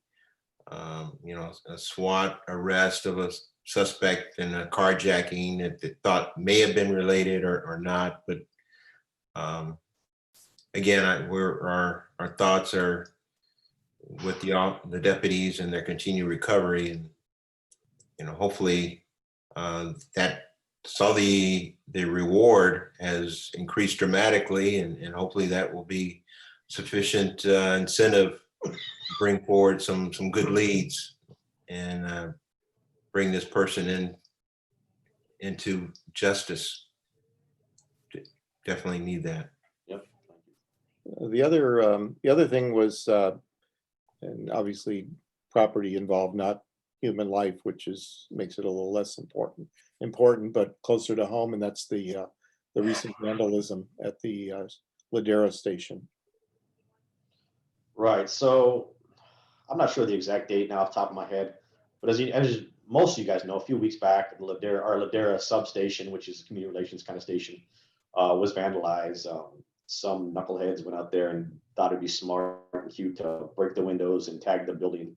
SWAT arrest of a suspect in a carjacking that they thought may have been related or not. But again, our thoughts are with the deputies and their continued recovery, and hopefully that saw the reward has increased dramatically, and hopefully that will be sufficient incentive to bring forward some good leads and bring this person into justice. Definitely need that. Yep. The other thing was, and obviously property involved, not human life, which makes it a little less important, but closer to home, and that's the recent vandalism at the Ladera station. Right. So I'm not sure the exact date now off the top of my head, but as most of you guys know, a few weeks back, our Ladera substation, which is a community relations kind of station, was vandalized. some knuckleheads went out there and thought it'd be smart and cute to break the windows and tag the building.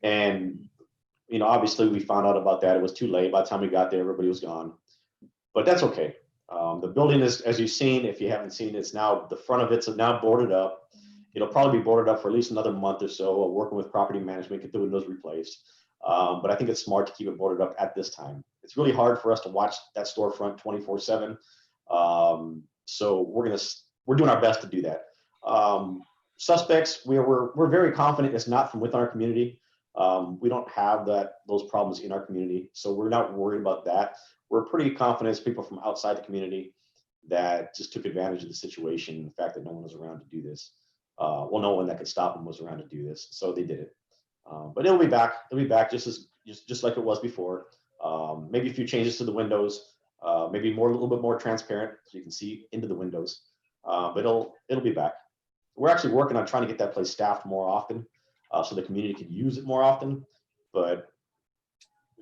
And obviously we found out about that. It was too late. By the time we got there, everybody was gone. But that's okay. The building is, as you've seen, if you haven't seen, it's now, the front of it's now boarded up. It'll probably be boarded up for at least another month or so, working with property management, get the windows replaced. But I think it's smart to keep it boarded up at this time. It's really hard for us to watch that storefront 24/7. So we're doing our best to do that. Suspects, we're very confident it's not from within our community. We don't have those problems in our community, so we're not worried about that. We're pretty confident it's people from outside the community that just took advantage of the situation, the fact that no one was around to do this. Well, no one that could stop them was around to do this, so they did it. But it'll be back. It'll be back just like it was before. Maybe a few changes to the windows, maybe a little bit more transparent so you can see into the windows. But it'll be back. We're actually working on trying to get that place staffed more often, so the community can use it more often. But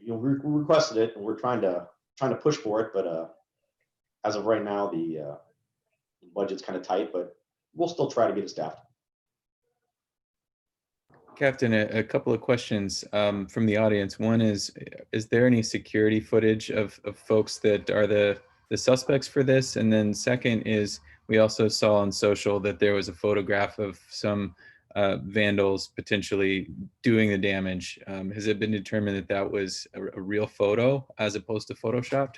we requested it, and we're trying to push for it. But as of right now, the budget's kind of tight, but we'll still try to get it staffed. Captain, a couple of questions from the audience. One is there any security footage of folks that are the suspects for this? And then second is, we also saw on social that there was a photograph of some vandals potentially doing the damage. Has it been determined that that was a real photo as opposed to photoshopped?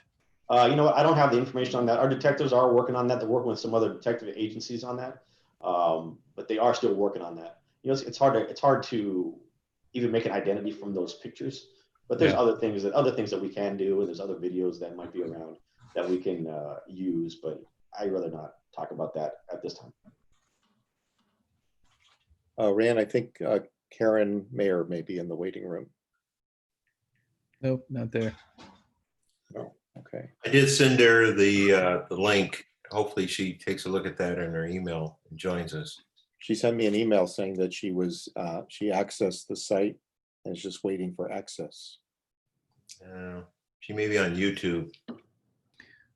I don't have the information on that. Our detectives are working on that. They're working with some other detective agencies on that, but they are still working on that. It's hard to even make an identity from those pictures. But there's other things that we can do, and there's other videos that might be around that we can use. But I'd rather not talk about that at this time. Rand, I think Karen Mayer may be in the waiting room. Nope, not there. No. Okay. I did send her the link. Hopefully she takes a look at that in her email and joins us. She sent me an email saying that she accessed the site and is just waiting for access. She may be on YouTube.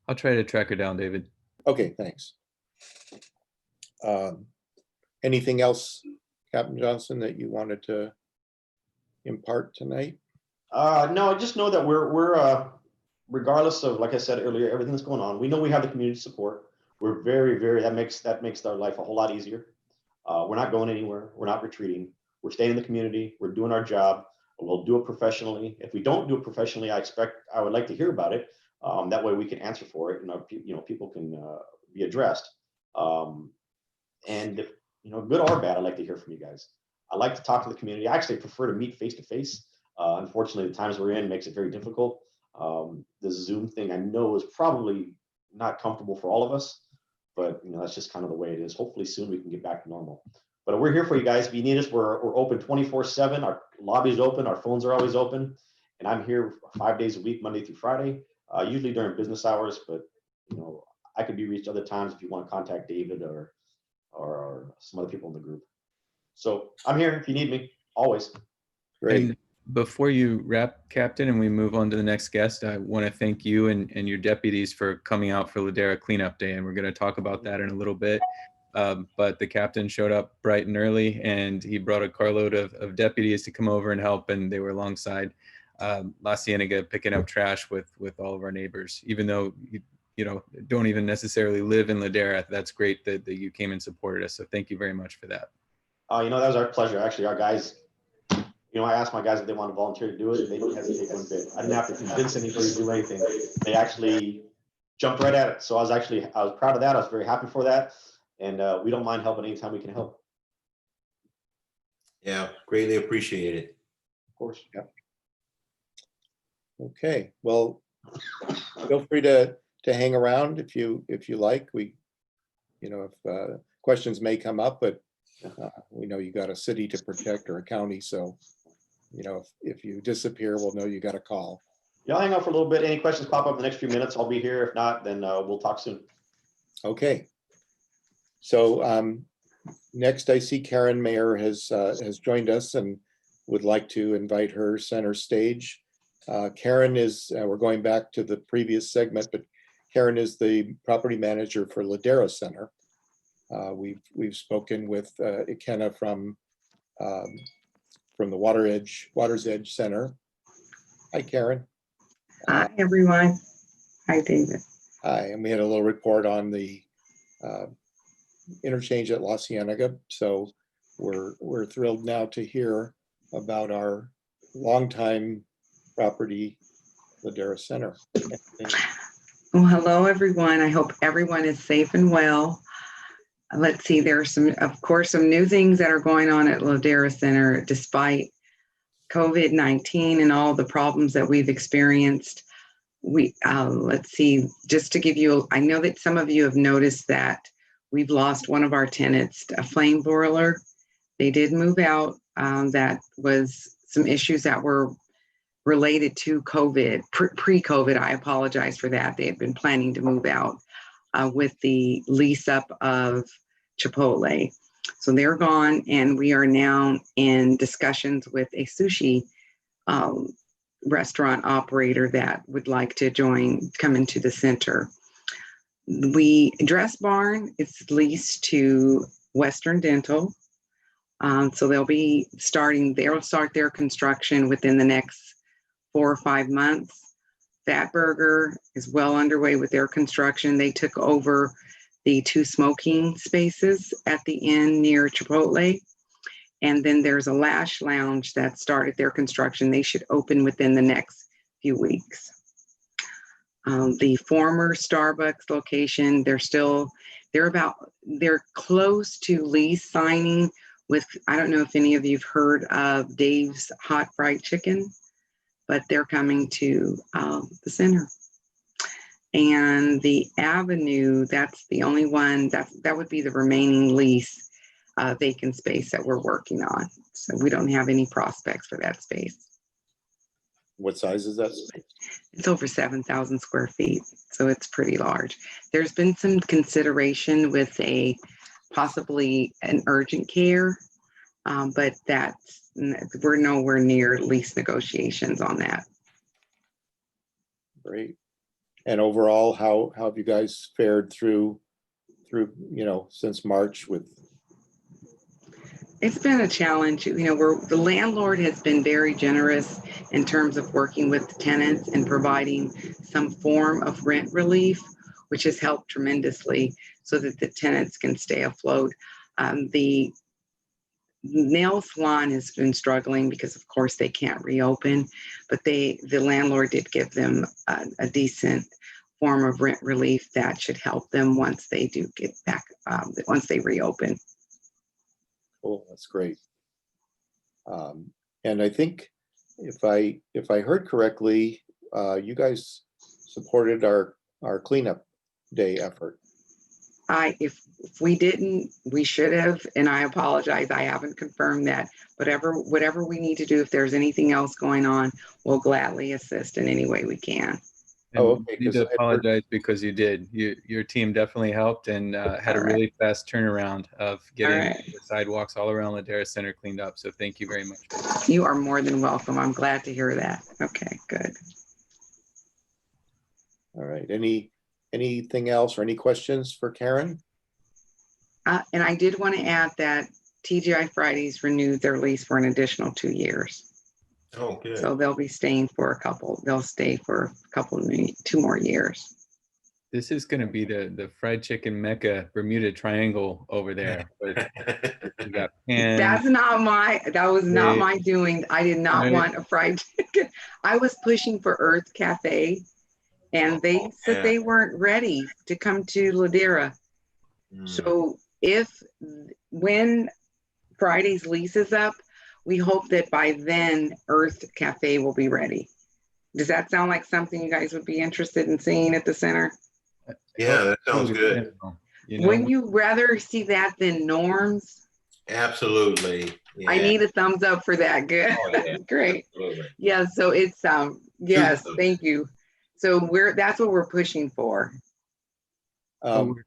I'll try to track her down, David. Okay, thanks. Anything else, Captain Johnson, that you wanted to impart tonight? No, I just know that we're regardless of, like I said earlier, everything that's going on, we know we have the community support. We're very, that makes our life a whole lot easier. We're not going anywhere. We're not retreating. We're staying in the community. We're doing our job. We'll do it professionally. If we don't do it professionally, I would like to hear about it. That way we can answer for it, and people can be addressed. And if, good or bad, I'd like to hear from you guys. I like to talk to the community. I actually prefer to meet face to face. Unfortunately, the times we're in makes it very difficult. The Zoom thing I know is probably not comfortable for all of us, but that's just kind of the way it is. Hopefully soon we can get back to normal. But we're here for you guys. If you need us, we're open 24/7. Our lobby is open. Our phones are always open. And I'm here 5 days a week, Monday through Friday, usually during business hours. But I could be reached other times if you want to contact David or some other people in the group. So I'm here if you need me, always. Great. And before you wrap, Captain, and we move on to the next guest, I want to thank you and your deputies for coming out for Ladera Cleanup Day, and we're going to talk about that in a little bit. But the captain showed up bright and early, and he brought a carload of deputies to come over and help, and they were alongside La Cienega picking up trash with all of our neighbors. Even though you don't even necessarily live in Ladera, that's great that you came and supported us. So thank you very much for that. That was our pleasure. Actually, our guys, I asked my guys if they want to volunteer to do it, and they didn't hesitate one bit. I didn't have to convince anybody to do anything. They actually jumped right at it. So I was proud of that. I was very happy for that. And we don't mind helping anytime we can help. Yeah, greatly appreciate it. Of course. Yeah. Okay. Well, feel free to hang around if you like. If questions may come up, but we know you got a city to protect or a county, so if you disappear, we'll know you got a call. Yeah, I'll hang out for a little bit. Any questions pop up in the next few minutes, I'll be here. If not, then we'll talk soon. Okay. So next, I see Karen Mayer has joined us and would like to invite her center stage. Karen is, we're going back to the previous segment, but Karen is the property manager for Ladera Center. We've spoken with Ikenna from the Water's Edge Center. Hi, Karen. Hi, everyone. Hi, David. Hi, and we had a little report on the interchange at La Cienega. So we're thrilled now to hear about our longtime property, Ladera Center. Well, hello, everyone. I hope everyone is safe and well. Let's see, there are of course, some new things that are going on at Ladera Center, despite COVID-19 and all the problems that we've experienced. Let's see, just to give you, I know that some of you have noticed that we've lost one of our tenants, a flame boiler. They did move out. That was some issues that were related to COVID, pre-COVID. I apologize for that. They had been planning to move out with the lease up of Chipotle. So they're gone, and we are now in discussions with a sushi restaurant operator that would like to come into the center. Dress Barn is leased to Western Dental. So they'll start their construction within the next 4 or 5 months. Fat Burger is well underway with their construction. They took over the 2 smoking spaces at the inn near Chipotle. And then there's a Lash Lounge that started their construction. They should open within the next few weeks. The former Starbucks location, they're close to lease signing with, I don't know if any of you've heard of Dave's Hot Fried Chicken, but they're coming to the center. And the Avenue, that's the only one, that would be the remaining lease vacant space that we're working on. So we don't have any prospects for that space. What size is that space? It's over 7,000 square feet, so it's pretty large. There's been some consideration with possibly an urgent care, but we're nowhere near lease negotiations on that. Great. And overall, how have you guys fared through since March with? It's been a challenge. The landlord has been very generous in terms of working with the tenants and providing some form of rent relief, which has helped tremendously so that the tenants can stay afloat. The nail salon has been struggling because, of course, they can't reopen, but the landlord did give them a decent form of rent relief that should help them once they do get back, once they reopen. Oh, that's great. And I think if I heard correctly, you guys supported our cleanup day effort. If we didn't, we should have, and I apologize. I haven't confirmed that. Whatever we need to do, if there's anything else going on, we'll gladly assist in any way we can. And okay. I need to apologize because you did. Your team definitely helped and had a really fast turnaround of getting the sidewalks all around Ladera Center cleaned up. So thank you very much. You are more than welcome. I'm glad to hear that. Okay, good. All right. Anything else or any questions for Karen? And I did want to add that TGI Fridays renewed their lease for an additional 2 years. Oh, good. So they'll be staying they'll stay for a 2 more years. This is going to be the fried chicken mecca Bermuda Triangle over there. You got pans. That was not my doing. I did not want a fried chicken. I was pushing for Earth Cafe, and they said they weren't ready to come to Ladera. So when Friday's lease is up, we hope that by then Earth Cafe will be ready. Does that sound like something you guys would be interested in seeing at the center? Yeah, that sounds good. Wouldn't you rather see that than Norm's? Absolutely. Yeah. I need a thumbs up for that. Good. Oh, yeah. Great. Absolutely. Yeah, so it's yes, thank you. So that's what we're pushing for. We're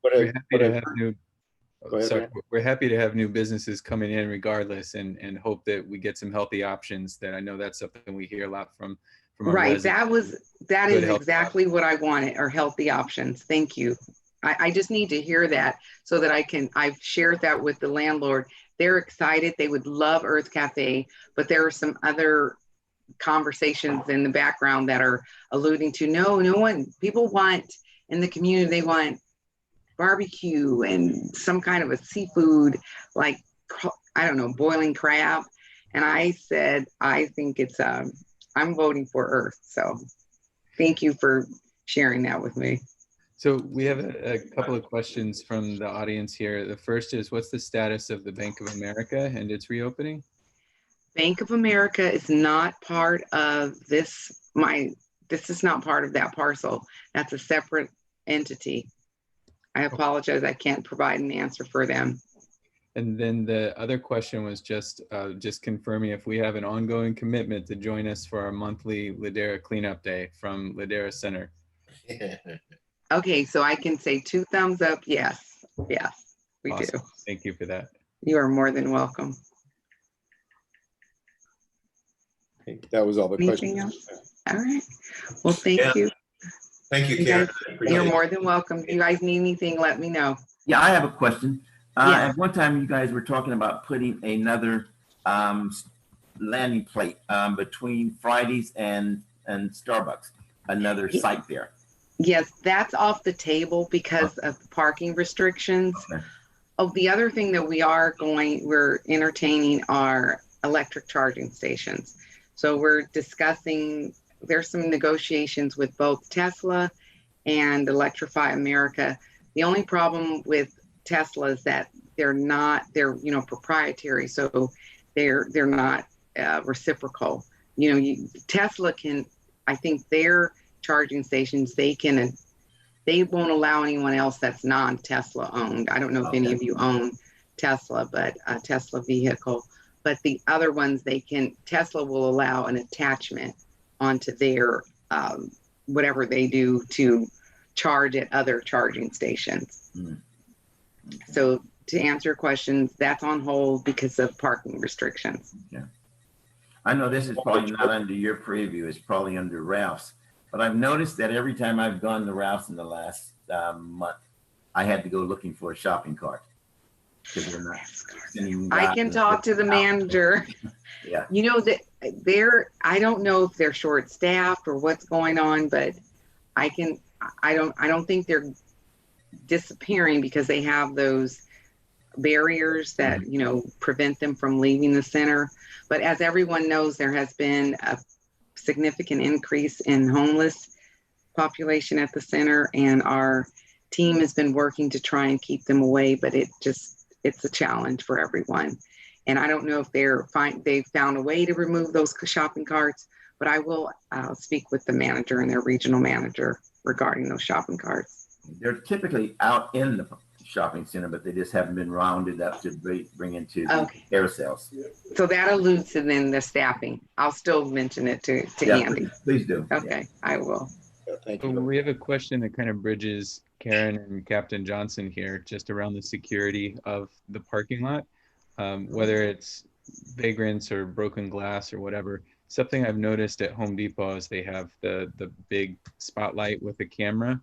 happy to have new businesses coming in regardless, and hope that we get some healthy options. That I know that's something we hear a lot from our right. residents. That Good is health exactly what I wanted, are healthy options. Thank you. I just need to hear that so that I've shared that with the landlord. They're excited. They would love Earth Cafe, but there are some other conversations in the background that are alluding to, no one, people want in the community, they want barbecue and some kind of a seafood, like, I don't know, boiling crab. And I said, I think it's, I'm voting for Earth. So thank you for sharing that with me. So we have a couple of questions from the audience here. The first is, what's the status of the Bank of America and its reopening? Bank of America is not part of this. This is not part of that parcel. That's a separate entity. I apologize. I can't provide an answer for them. And then the other question was just confirming if we have an ongoing commitment to join us for our monthly Ladera Cleanup Day from Ladera Center. Okay, so I can say 2 thumbs up. Yes, yes, we Awesome. do. Thank you for that. You are more than welcome. Okay, that was all the Anything questions. else? All right. Well, thank Yeah. you. Thank you, You Karen. guys, I appreciate you're it. more than welcome. You guys need anything, let me know. Yeah, I have a question. Yeah. At one time, you guys were talking about putting another landing plate between Fridays and Starbucks, another site there. Yes, that's off the table because of parking restrictions. Okay. Oh, the other thing that we're entertaining are electric charging stations. So we're discussing, there's some negotiations with both Tesla and Electrify America. The only problem with Tesla is that they're proprietary. So they're not reciprocal. Tesla can, I think their charging stations, they won't allow anyone else that's non-Tesla owned. I don't know if any of you own Tesla, but a Tesla vehicle. But the other ones, Tesla will allow an attachment onto their whatever they do to charge at other charging stations. Mm. Okay. So to answer your questions, that's on hold because of parking restrictions. Yeah. I know this is probably not under your preview, it's probably under Ralph's, but I've noticed that every time I've gone to Ralph's in the last month, I had to go looking for a shopping cart. I can talk to the manager. Yeah. That I don't know if they're short staffed or what's going on, but I don't think they're disappearing because they have those barriers that prevent them from leaving the center. But as everyone knows, there has been a significant increase in homeless population at the center, and our team has been working to try and keep them away, but it's a challenge for everyone. And I don't know if they've found a way to remove those shopping carts, but I will speak with the manager and their regional manager regarding those shopping carts. They're typically out in the shopping center, but they just haven't been rounded up to bring into the air sales. So that alludes to then the staffing. I'll still mention it to Andy. Please do. Okay, I will. Thank So you. we have a question that kind of bridges Karen and Captain Johnson here, just around the security of the parking lot, whether it's vagrants or broken glass or whatever. Something I've noticed at Home Depot is they have the big spotlight with a camera.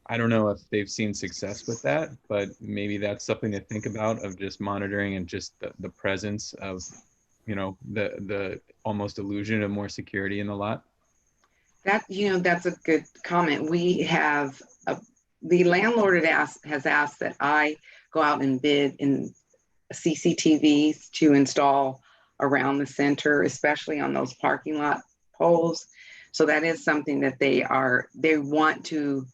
I don't know if they've seen success with that, but maybe that's something to think about, of just monitoring and just the presence of, the almost illusion of more security in the lot. That's a good comment. We have the landlord has asked that I go out and bid in CCTVs to install around the center, especially on those parking lot poles. So that is something that they want to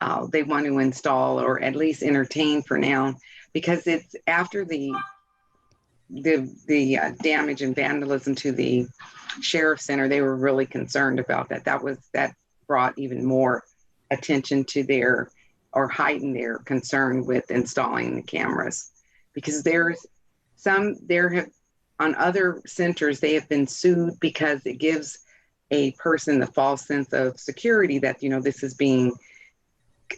install, or at least entertain for now, because it's after the damage and vandalism to the sheriff's center. They were really concerned about that. That brought even more attention to heightened their concern with installing the cameras, because on other centers, they have been sued because it gives a person the false sense of security that,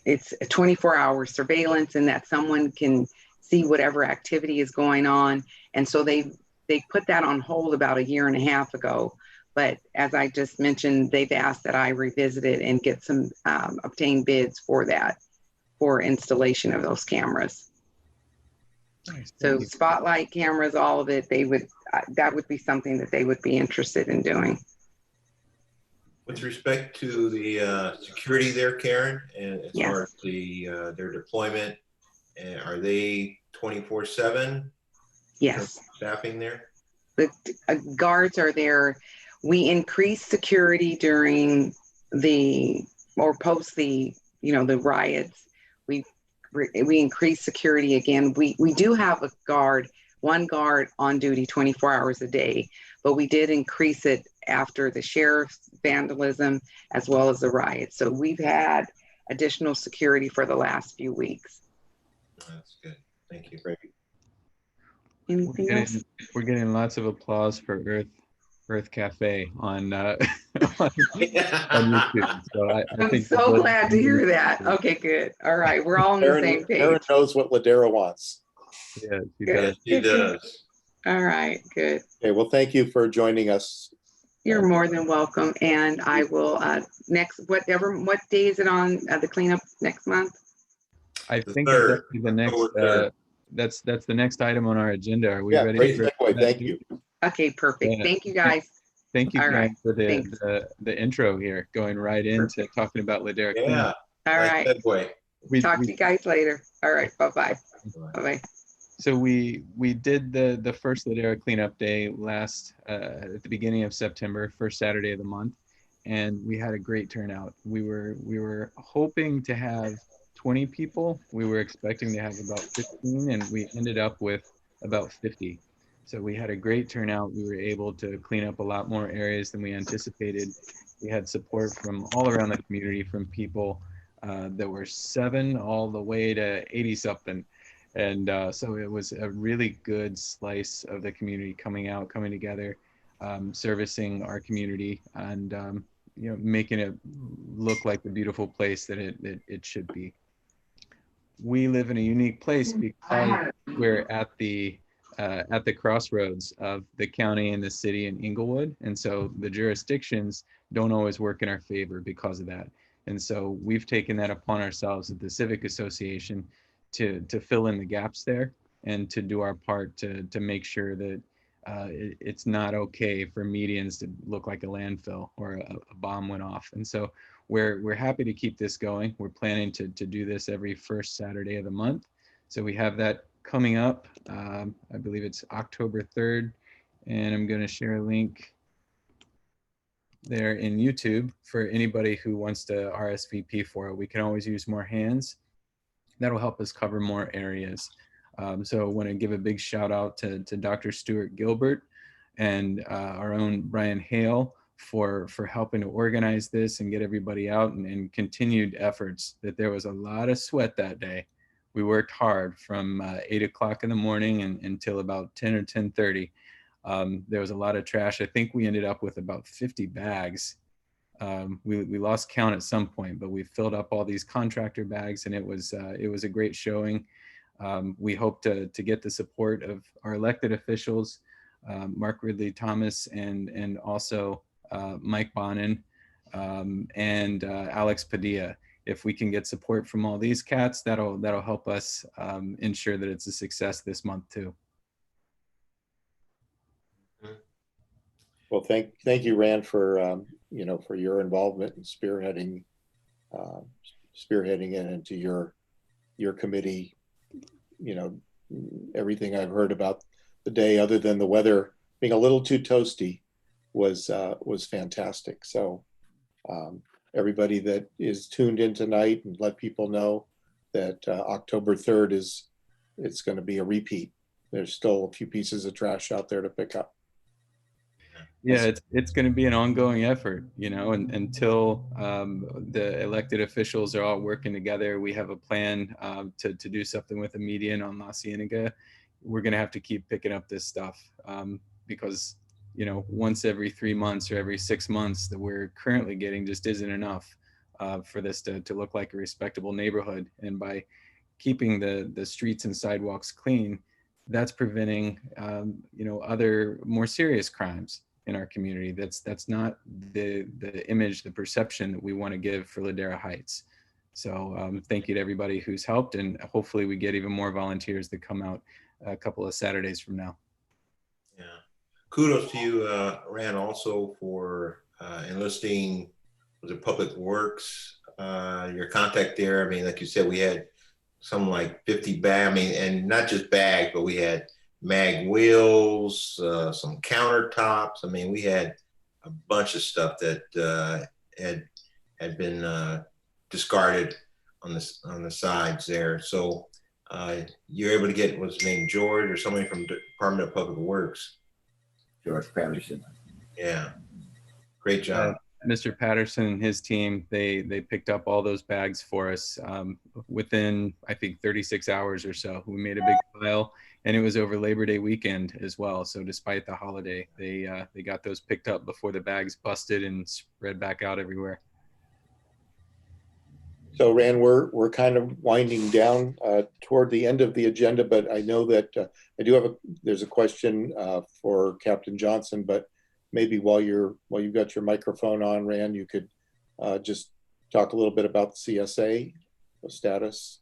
it's a 24-hour surveillance and that someone can see whatever activity is going on. And so they put that on hold about 1.5 years ago. But as I just mentioned, they've asked that I revisit it and get some, obtain bids for that, for installation of those cameras. Nice, So thank you. spotlight cameras, all of it, they would, that would be something that they would be interested in doing. With respect to the security there, Karen, and as far as their deployment, are they 24/7? Yes. Staffing there? The guards are there. We increase security during the, or post the, the riots. We increase security again. We do have a guard, one guard on duty 24 hours a day, but we did increase it after the sheriff's vandalism as well as the riots. So we've had additional security for the last few weeks. That's good. Thank you. Great. Anything else? We're getting lots of applause for Earth Cafe on on YouTube. So I I'm think so glad to hear that. Okay, good. All right, we're all on the same page. Aaron knows what Ladera wants. Yeah, she Good. does. He does. All right, good. Okay, well, thank you for joining us. You're more than welcome. And I will what day is it on the cleanup next month? I The think third, that's actually the next. October 3rd. That's the next item on our agenda. Are we Yeah, ready? great for segue. that? Thank you. Okay, perfect. Yeah. Thank you, guys. Thank you, All Karen, right, for thanks. the intro here, going right into Perfect. talking about Ladera. Yeah. All Nice right. segue. Talk to you guys later. All right. Bye-bye. Bye-bye. So we did the first Ladera cleanup day last at the beginning of September, first Saturday of the month, and we had a great turnout. We were hoping to have 20 people. We were expecting to have about 15, and we ended up with about 50. So we had a great turnout. We were able to clean up a lot more areas than we anticipated. We had support from all around the community, from people that were 7 all the way to 80 something. And so it was a really good slice of the community coming together, servicing our community, and making it look like the beautiful place that it should be. We live in a unique place because we're at the crossroads of the county and the city in Inglewood, and so the jurisdictions don't always work in our favor because of that. And so we've taken that upon ourselves at the Civic Association to fill in the gaps there and to do our part to make sure that it's not okay for medians to look like a landfill or a bomb went off. And so we're happy to keep this going. We're planning to do this every first Saturday of the month. So we have that coming up. I believe it's October 3rd, and I'm going to share a link there in YouTube for anybody who wants to RSVP for it. We can always use more hands. That'll help us cover more areas. So I want to give a big shout out to Dr. Stuart Gilbert and our own Brian Hale for helping to organize this and get everybody out, and continued efforts. That there was a lot of sweat that day. We worked hard from 8 o'clock in the morning until about 10 or 10:30. There was a lot of trash. I think we ended up with about 50 bags. We lost count at some point, but we filled up all these contractor bags, and it was a great showing. We hope to get the support of our elected officials, Mark Ridley Thomas, and also Mike Bonin and Alex Padilla. If we can get support from all these cats, that'll help us ensure that it's a success this month too. Well, thank you, Rand, for for your involvement in spearheading it into your committee. Everything I've heard about the day, other than the weather being a little too toasty, was fantastic. So everybody that is tuned in tonight, and let people know that October 3rd it's going to be a repeat. There's still a few pieces of trash out there to pick up. Yeah, it's going to be an ongoing effort, and until the elected officials are all working together. We have a plan to do something with the median on La Cienega. We're going to have to keep picking up this stuff because once every 3 months or every 6 months that we're currently getting just isn't enough for this to look like a respectable neighborhood. And by keeping the streets and sidewalks clean, that's preventing other more serious crimes. in our community. That's not the image, the perception that we want to give for Ladera Heights. So thank you to everybody who's helped, and hopefully we get even more volunteers that come out a couple of Saturdays from now. Yeah. Kudos to you, Rand, also for enlisting, was it Public Works, your contact there. I mean, like you said, we had some like 50 bags, I mean, and not just bags, but we had mag wheels, some countertops. I mean, we had a bunch of stuff that had been discarded on the sides there. So you're able to get, what's his name, George or somebody from the Department of Public Works. George Patterson. Yeah, great job. Mr. Patterson and his team, they picked up all those bags for us within, I think, 36 hours or so. We made a big pile, and it was over Labor Day weekend as well. So despite the holiday, they got those picked up before the bags busted and spread back out everywhere. So Rand, we're kind of winding down toward the end of the agenda, but I know that I do have there's a question for Captain Johnson, but maybe while you've got your microphone on, Rand, you could just talk a little bit about the CSA, the status.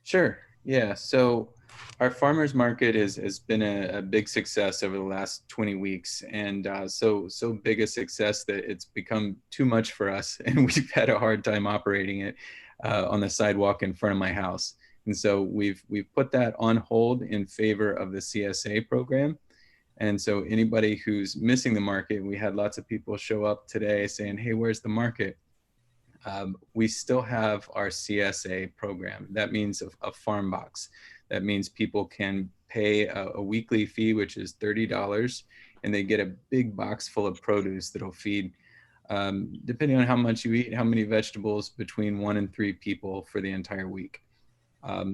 Sure. Yeah. So our farmers market has been a big success over the last 20 weeks, and so big a success that it's become too much for us, and we've had a hard time operating it on the sidewalk in front of my house. And so we've put that on hold in favor of the CSA program. And so anybody who's missing the market, we had lots of people show up today saying, "Hey, where's the market?" We still have our CSA program. That means a farm box. That means people can pay a weekly fee, which is $30, and they get a big box full of produce that'll feed, depending on how much you eat, how many vegetables, between 1 and 3 people for the entire week.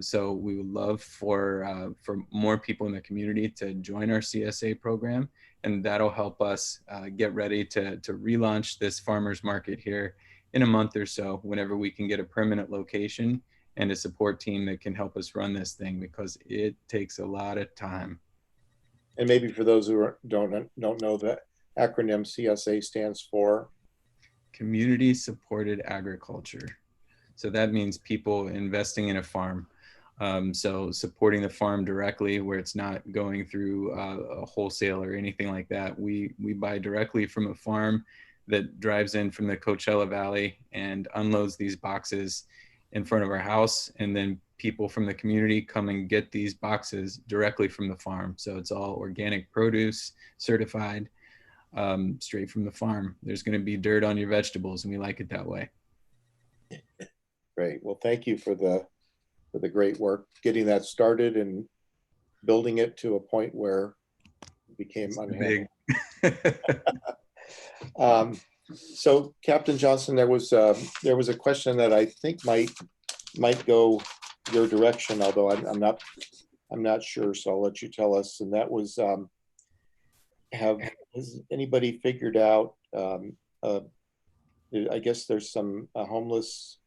So we would love for more people in the community to join our CSA program, and that'll help us get ready to relaunch this farmers market here in a month or so, whenever we can get a permanent location and a support team that can help us run this thing, because it takes a lot of time. And maybe for those who don't know, the acronym CSA stands for Community Supported Agriculture. So that means people investing in a farm. So supporting the farm directly, where it's not going through a wholesale or anything like that. We buy directly from a farm that drives in from the Coachella Valley and unloads these boxes in front of our house. And then people from the community come and get these boxes directly from the farm. So it's all organic produce, certified, straight from the farm. There's going to be dirt on your vegetables, and we like it that way. Great. Well, thank you for the great work getting that started and building it to a point where it became unhandled. So, Captain Johnson, there was a question that I think might go your direction, although I'm not sure. So I'll let you tell us. And that was, has anybody figured out? I guess there's some homeless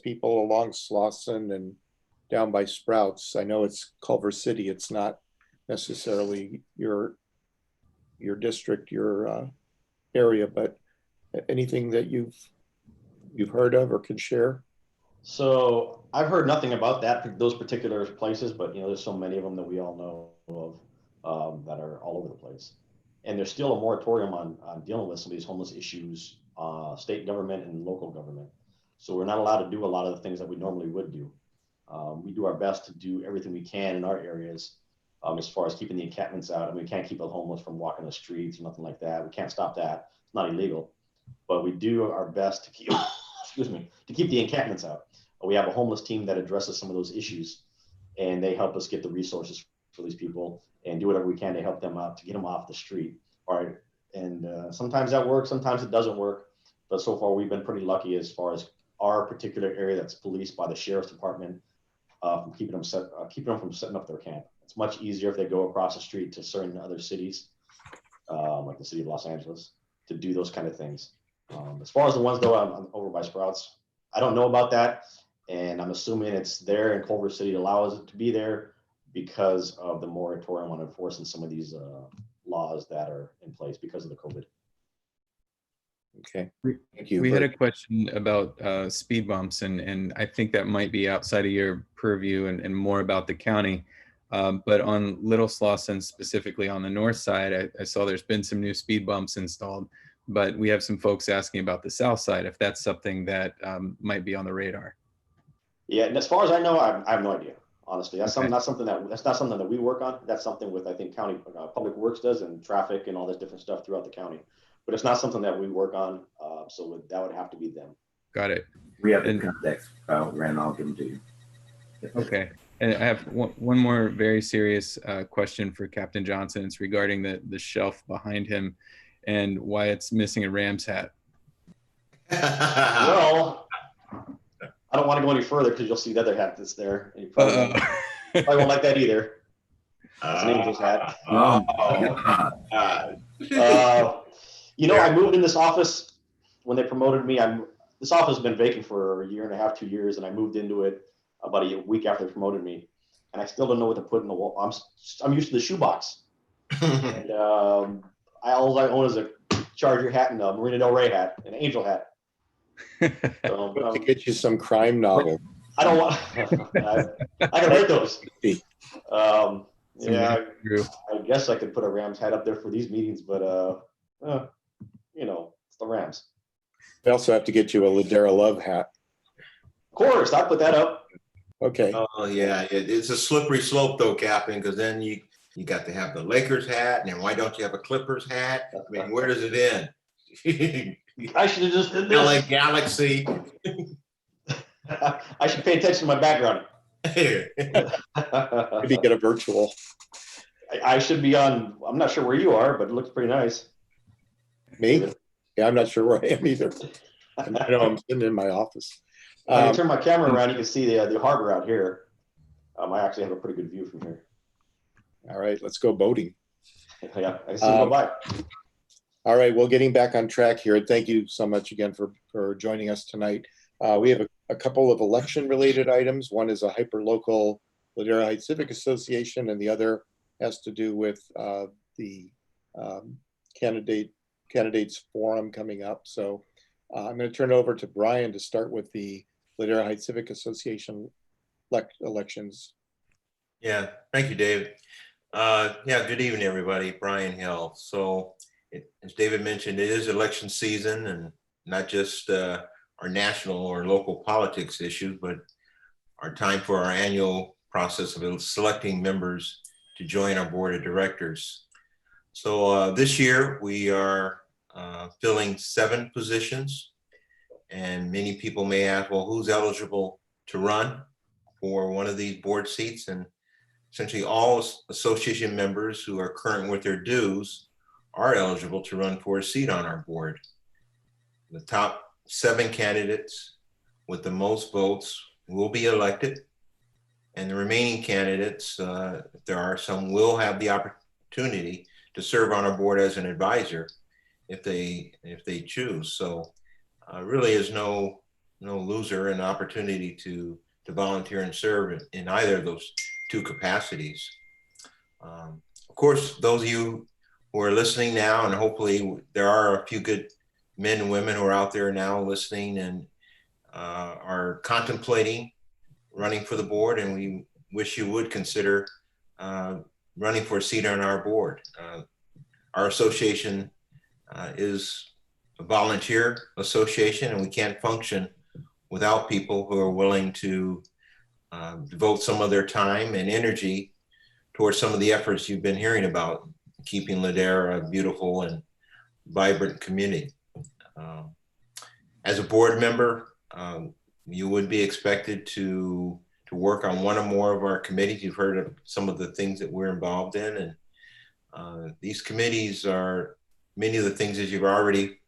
people along Slauson and down by Sprouts. I know it's Culver City. It's not necessarily your district, your area, but anything that you've heard of or can share? So I've heard nothing about those particular places, but there's so many of them that we all know of that are all over the place. And there's still a moratorium on dealing with some of these homeless issues, state government and local government. So we're not allowed to do a lot of the things that we normally would do. We do our best to do everything we can in our areas as far as keeping the encampments out. I mean, we can't keep the homeless from walking the streets or nothing like that. We can't stop that. It's not illegal, but we do our best to keep, to keep the encampments out. We have a homeless team that addresses some of those issues, and they help us get the resources for these people and do whatever we can to help them out, to get them off the street. All right. And sometimes that works, sometimes it doesn't work. But so far we've been pretty lucky as far as our particular area that's policed by the sheriff's department from keeping them from setting up their camp. It's much easier if they go across the street to certain other cities, like the city of Los Angeles, to do those kind of things. As far as the ones though, I'm over by Sprouts, I don't know about that. And I'm assuming it's there in Culver City allows it to be there because of the moratorium on enforcing some of these laws that are in place because of the COVID. Okay, thank you. We had a question about speed bumps, and I think that might be outside of your purview and more about the county. But on Little Slauson, specifically on the north side, I saw there's been some new speed bumps installed, but we have some folks asking about the south side, if that's something that might be on the radar. Yeah, and as far as I know, I have no idea. Honestly, that's Okay. not something that we work on. That's something with, I think, county public works does, and traffic and all this different stuff throughout the county. But it's not something that we work on. So that would have to be them. Got it. We have the And- context, Rand, I'll give them to you. Okay. And I have one more very serious question for Captain Johnson. It's regarding the shelf behind him and why it's missing a Rams hat. Well, I don't want to go any further because you'll see the other hat that's there. And you probably won't like that either. It's an Angels hat. I moved in this office when they promoted me. This office has been vacant for a year and a half, 2 years, and I moved into it about a week after they promoted me. And I still don't know what to put in the wall. I'm used to the shoebox. And all I own is a Charger hat and a Marina Del Rey hat, an Angel hat. So, To get you some crime novel. I don't want. I can write those. Yeah, I guess I could put a Rams hat up there for these meetings, but it's the Rams. We also have to get you a Ladera Love hat. Of course, I'll put that up. Okay. Oh yeah, it's a slippery slope though, Captain, because then you got to have the Lakers hat, and then why don't you have a Clippers hat? I mean, where does it end? I should have just did LA this. Galaxy. I should pay attention to my background. Maybe get a virtual. I should be on. I'm not sure where you are, but it looks pretty nice. Me? Yeah, I'm not sure where I am either. I know I'm sitting in my office. If I turn my camera around, you can see the harbor out here. I actually have a pretty good view from here. All right, let's go boating. Yeah, I see you go by. All right, well, getting back on track here. Thank you so much again for joining us tonight. We have a couple of election-related items. One is a hyper-local Ladera Heights Civic Association, and the other has to do with the candidates forum coming up. So I'm going to turn it over to Brian to start with the Ladera Heights Civic Association elections. Yeah, thank you, David. Good evening, everybody. Brian Hill. So, as David mentioned, it is election season, and not just our national or local politics issues, but our time for our annual process of selecting members to join our board of directors. So this year we are filling 7 positions, and many people may ask, well, who's eligible to run for one of these board seats? And essentially all association members who are current with their dues are eligible to run for a seat on our board. The top 7 candidates with the most votes will be elected, and the remaining candidates, if there are some, will have the opportunity to serve on our board as an advisor if they choose. So really is no loser, an opportunity to volunteer and serve in either of those 2 capacities. Of course, those of you who are listening now, and hopefully there are a few good men and women who are out there now listening and are contemplating running for the board, and we wish you would consider running for a seat on our board. Our association is a volunteer association, and we can't function without people who are willing to devote some of their time and energy towards some of the efforts you've been hearing about, keeping Ladera a beautiful and vibrant community. As a board member, you would be expected to work on one or more of our committees. You've heard of some of the things that we're involved in, and these committees are many of the things that you've already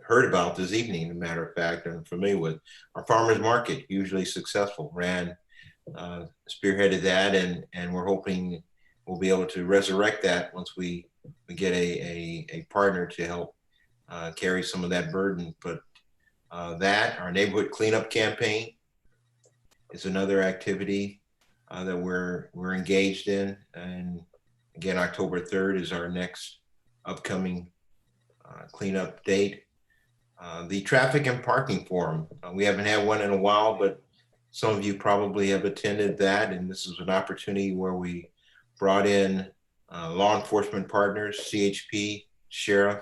heard about this evening. As a matter of fact, I'm familiar with our farmers market, hugely successful. Rand spearheaded that, and we're hoping we'll be able to resurrect that once we get a partner to help carry some of that burden. But that, our neighborhood cleanup campaign is another activity that we're engaged in. And again, October 3rd is our next upcoming cleanup date. The traffic and parking forum. We haven't had one in a while, but some of you probably have attended that. And this is an opportunity where we brought in law enforcement partners, CHP, sheriff,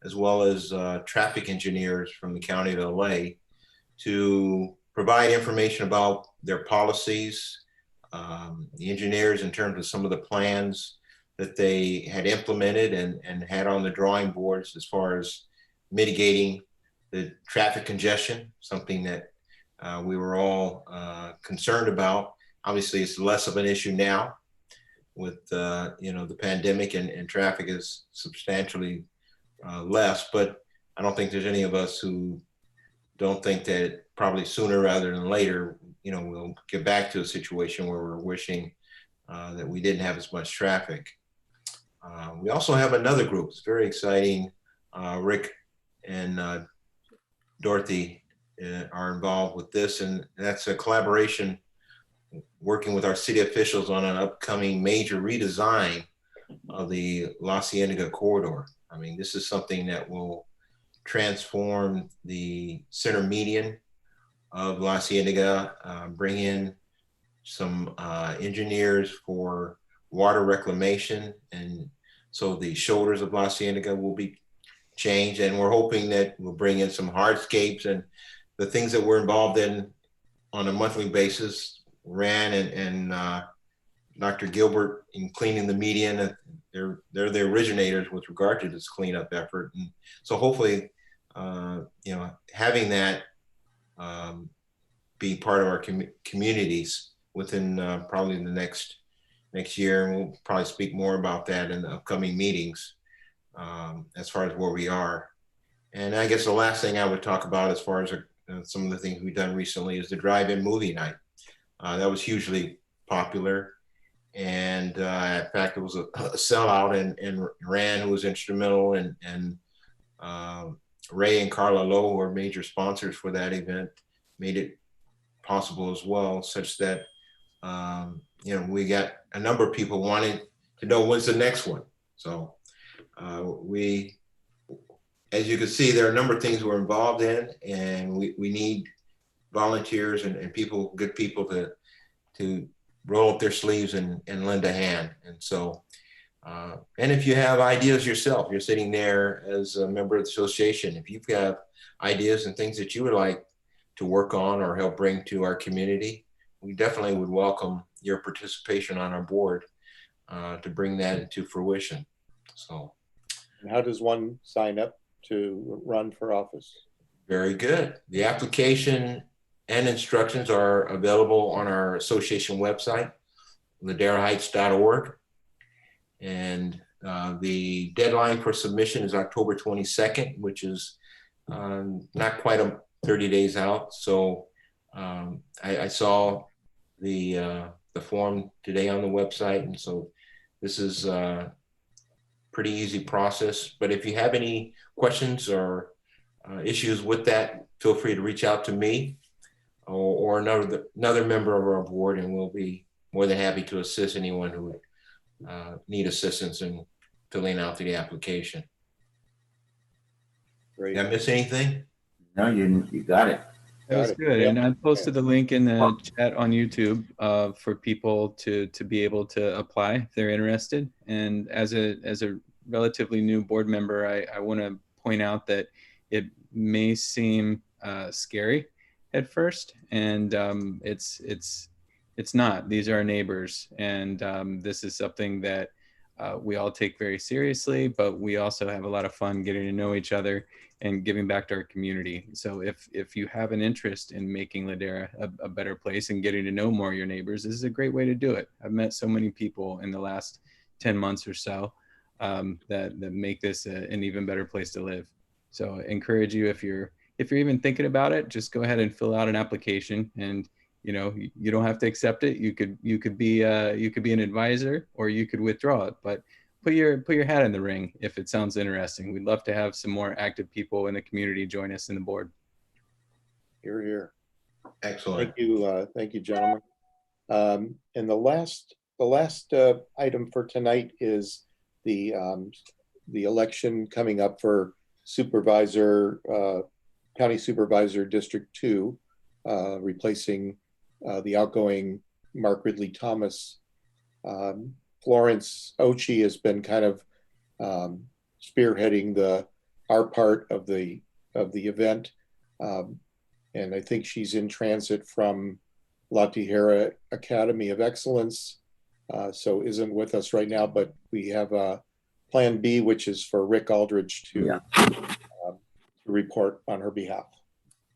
as well as traffic engineers from the County of LA to provide information about their policies, the engineers in terms of some of the plans that they had implemented and had on the drawing boards as far as mitigating the traffic congestion, something that we were all concerned about. Obviously, it's less of an issue now with the pandemic, and traffic is substantially less. But I don't think there's any of us who don't think that probably sooner rather than later, we'll get back to a situation where we're wishing that we didn't have as much traffic. We also have another group. It's very exciting. Rick and Dorothy are involved with this, and that's a collaboration working with our city officials on an upcoming major redesign of the La Cienega corridor. I mean, this is something that will transform the center median of La Cienega, bring in some engineers for water reclamation, and so the shoulders of La Cienega will be changed, and we're hoping that we'll bring in some hardscapes and the things that we're involved in on a monthly basis. Ran and Dr. Gilbert in cleaning the median, they're the originators with regard to this cleanup effort, and so hopefully, having that be part of our communities within probably the next year, and we'll probably speak more about that in the upcoming meetings as far as where we are. And I guess the last thing I would talk about as far as some of the things we've done recently is the drive-in movie night. That was hugely popular. And in fact, it was a sellout, and Rand, who was instrumental, and Ray and Carla Lowe were major sponsors for that event, made it possible as well, such that, we got a number of people wanting to know when's the next one. So as you can see, there are a number of things we're involved in, and we need volunteers and people, good people to roll up their sleeves and lend a hand. And so, and if you have ideas yourself, you're sitting there as a member of the association, if you've got ideas and things that you would like to work on or help bring to our community, we definitely would welcome your participation on our board to bring that into fruition. So, and how does one sign up to run for office? Very good. The application and instructions are available on our association website, laderaheights.org. And the deadline for submission is October 22nd, which is not quite 30 days out. So I saw the form today on the website, and so this is a pretty easy process. But if you have any questions or issues with that, feel free to reach out to me or another member of our board, and we'll be more than happy to assist anyone who would need assistance in filling out the application. Great. Did I miss anything? No, you got it. That was good. Yeah. And I posted the link in the chat on YouTube for people to be able to apply if they're interested. And as a relatively new board member, I want to point out that it may seem scary at first, and it's not. These are our neighbors, and this is something that we all take very seriously, but we also have a lot of fun getting to know each other and giving back to our community. So if you have an interest in making Ladera a better place and getting to know more of your neighbors, this is a great way to do it. I've met so many people in the last 10 months or so that make this an even better place to live. So I encourage you, if you're even thinking about it, just go ahead and fill out an application, and you don't have to accept it. You could be an advisor, or you could withdraw it, but put your hat in the ring if it sounds interesting. We'd love to have some more active people in the community join us in the board. Hear, hear. Excellent. Thank you, gentlemen. And the last item for tonight is the the election coming up for supervisor, county supervisor District 2, replacing the outgoing Mark Ridley Thomas. Florence Ochi has been kind of spearheading our part of the event, and I think she's in transit from La Tijera Academy of Excellence, so isn't with us right now. But we have a Plan B, which is for Rick Aldridge to report on her behalf.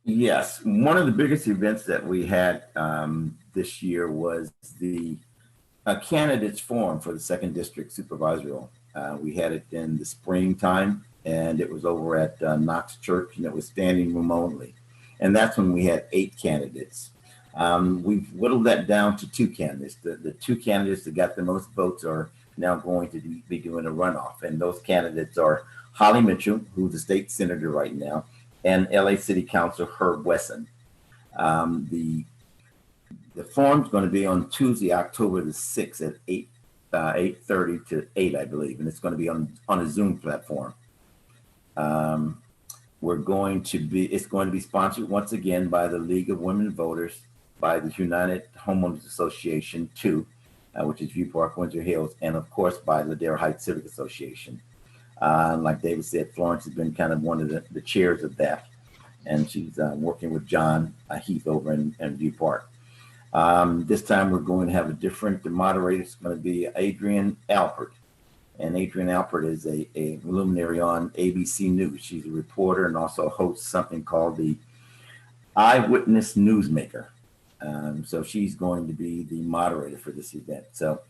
Yes, one of the biggest events that we had this year was the candidates forum for the 2nd District Supervisor. We had it in the springtime, and it was over at Knox Church, and it was standing room only. And that's when we had 8 candidates. We've whittled that down to 2 candidates. The 2 candidates that got the most votes are now going to be doing a runoff. And those candidates are Holly Mitchell, who's the state senator right now, and LA City Councilor Herb Wesson. The forum's going to be on Tuesday, October the 6th at 8:30 to 8, I believe, and it's going to be on a Zoom platform. It's going to be sponsored once again by the League of Women Voters, by the United Homeowners Association 2, which is View Park, Windsor Hills, and of course by Ladera Heights Civic Association. Like David said, Florence has been kind of one of the chairs of that, and she's working with John Heath over in View Park. This time we're going to have a different moderator. It's going to be Adrienne Alpert. And Adrienne Alpert is a luminary on ABC News. She's a reporter and also hosts something called the Eyewitness Newsmaker. So she's going to be the moderator for this event. So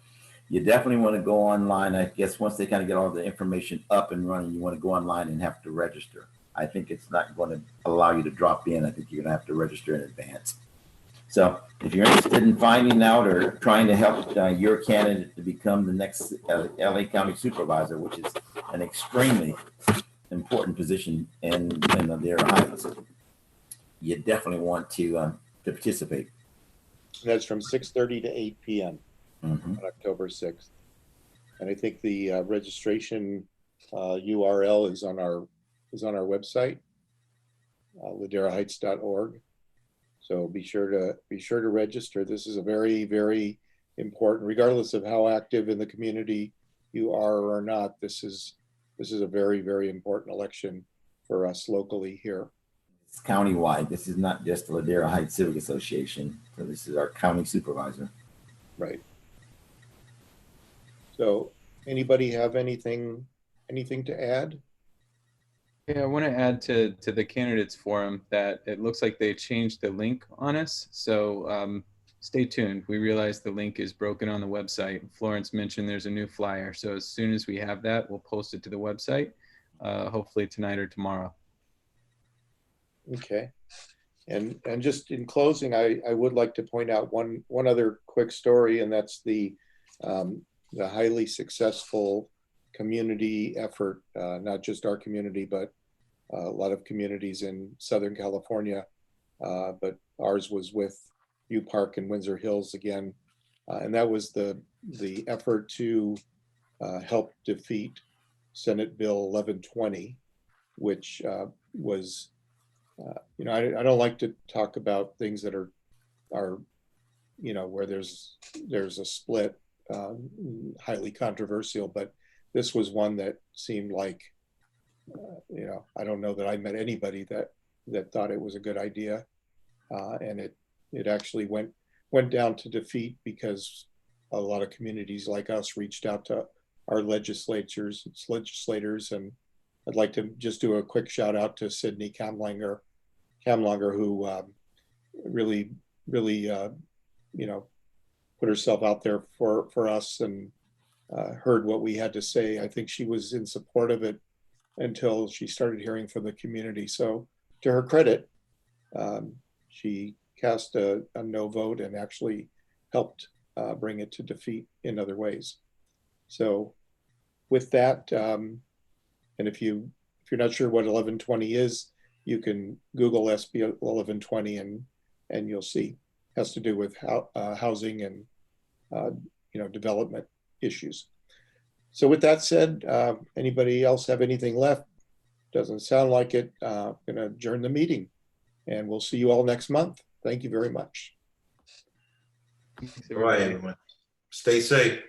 you definitely want to go online. I guess once they kind of get all the information up and running, you want to go online and have to register. I think it's not going to allow you to drop in. I think you're going to have to register in advance. So if you're interested in finding out or trying to help your candidate to become the next LA County Supervisor, which is an extremely important position in Ladera Heights, you definitely want to participate. That's from 6:30 to 8 p.m. On October 6th. And I think the registration URL is on our website, laderaheights.org. So be sure to register. This is a very, very important, regardless of how active in the community you are or not. This is a very, very important election for us locally here. It's countywide. This is not just the Ladera Heights Civic Association. So this is our county supervisor. Right. So anybody have anything to add? Yeah, I want to add to the candidates forum that it looks like they changed the link on us. So stay tuned. We realize the link is broken on the website. Florence mentioned there's a new flyer. So as soon as we have that, we'll post it to the website, hopefully tonight or tomorrow. Okay. And just in closing, I would like to point out one other quick story, and that's the highly successful community effort, not just our community, but a lot of communities in Southern California. But ours was with View Park and Windsor Hills again. And that was the effort to help defeat Senate Bill 1120, which was, I don't like to talk about things that are where there's a split, highly controversial, but this was one that seemed like, I don't know that I met anybody that thought it was a good idea, and it actually went down to defeat because a lot of communities like us reached out to our legislators, and I'd like to just do a quick shout out to Sydney Kamlanger, who really put herself out there for us and heard what we had to say. I think she was in support of it until she started hearing from the community. So to her credit, she cast a no vote and actually helped bring it to defeat in other ways. So with that, and if you're not sure what 1120 is, you can Google SB 1120 and you'll see. It has to do with housing and development issues. So with that said, anybody else have anything left? Doesn't sound like it. Going to adjourn the meeting, and we'll see you all next month. Thank you very much. Thanks, All right, everybody. everyone. Stay safe.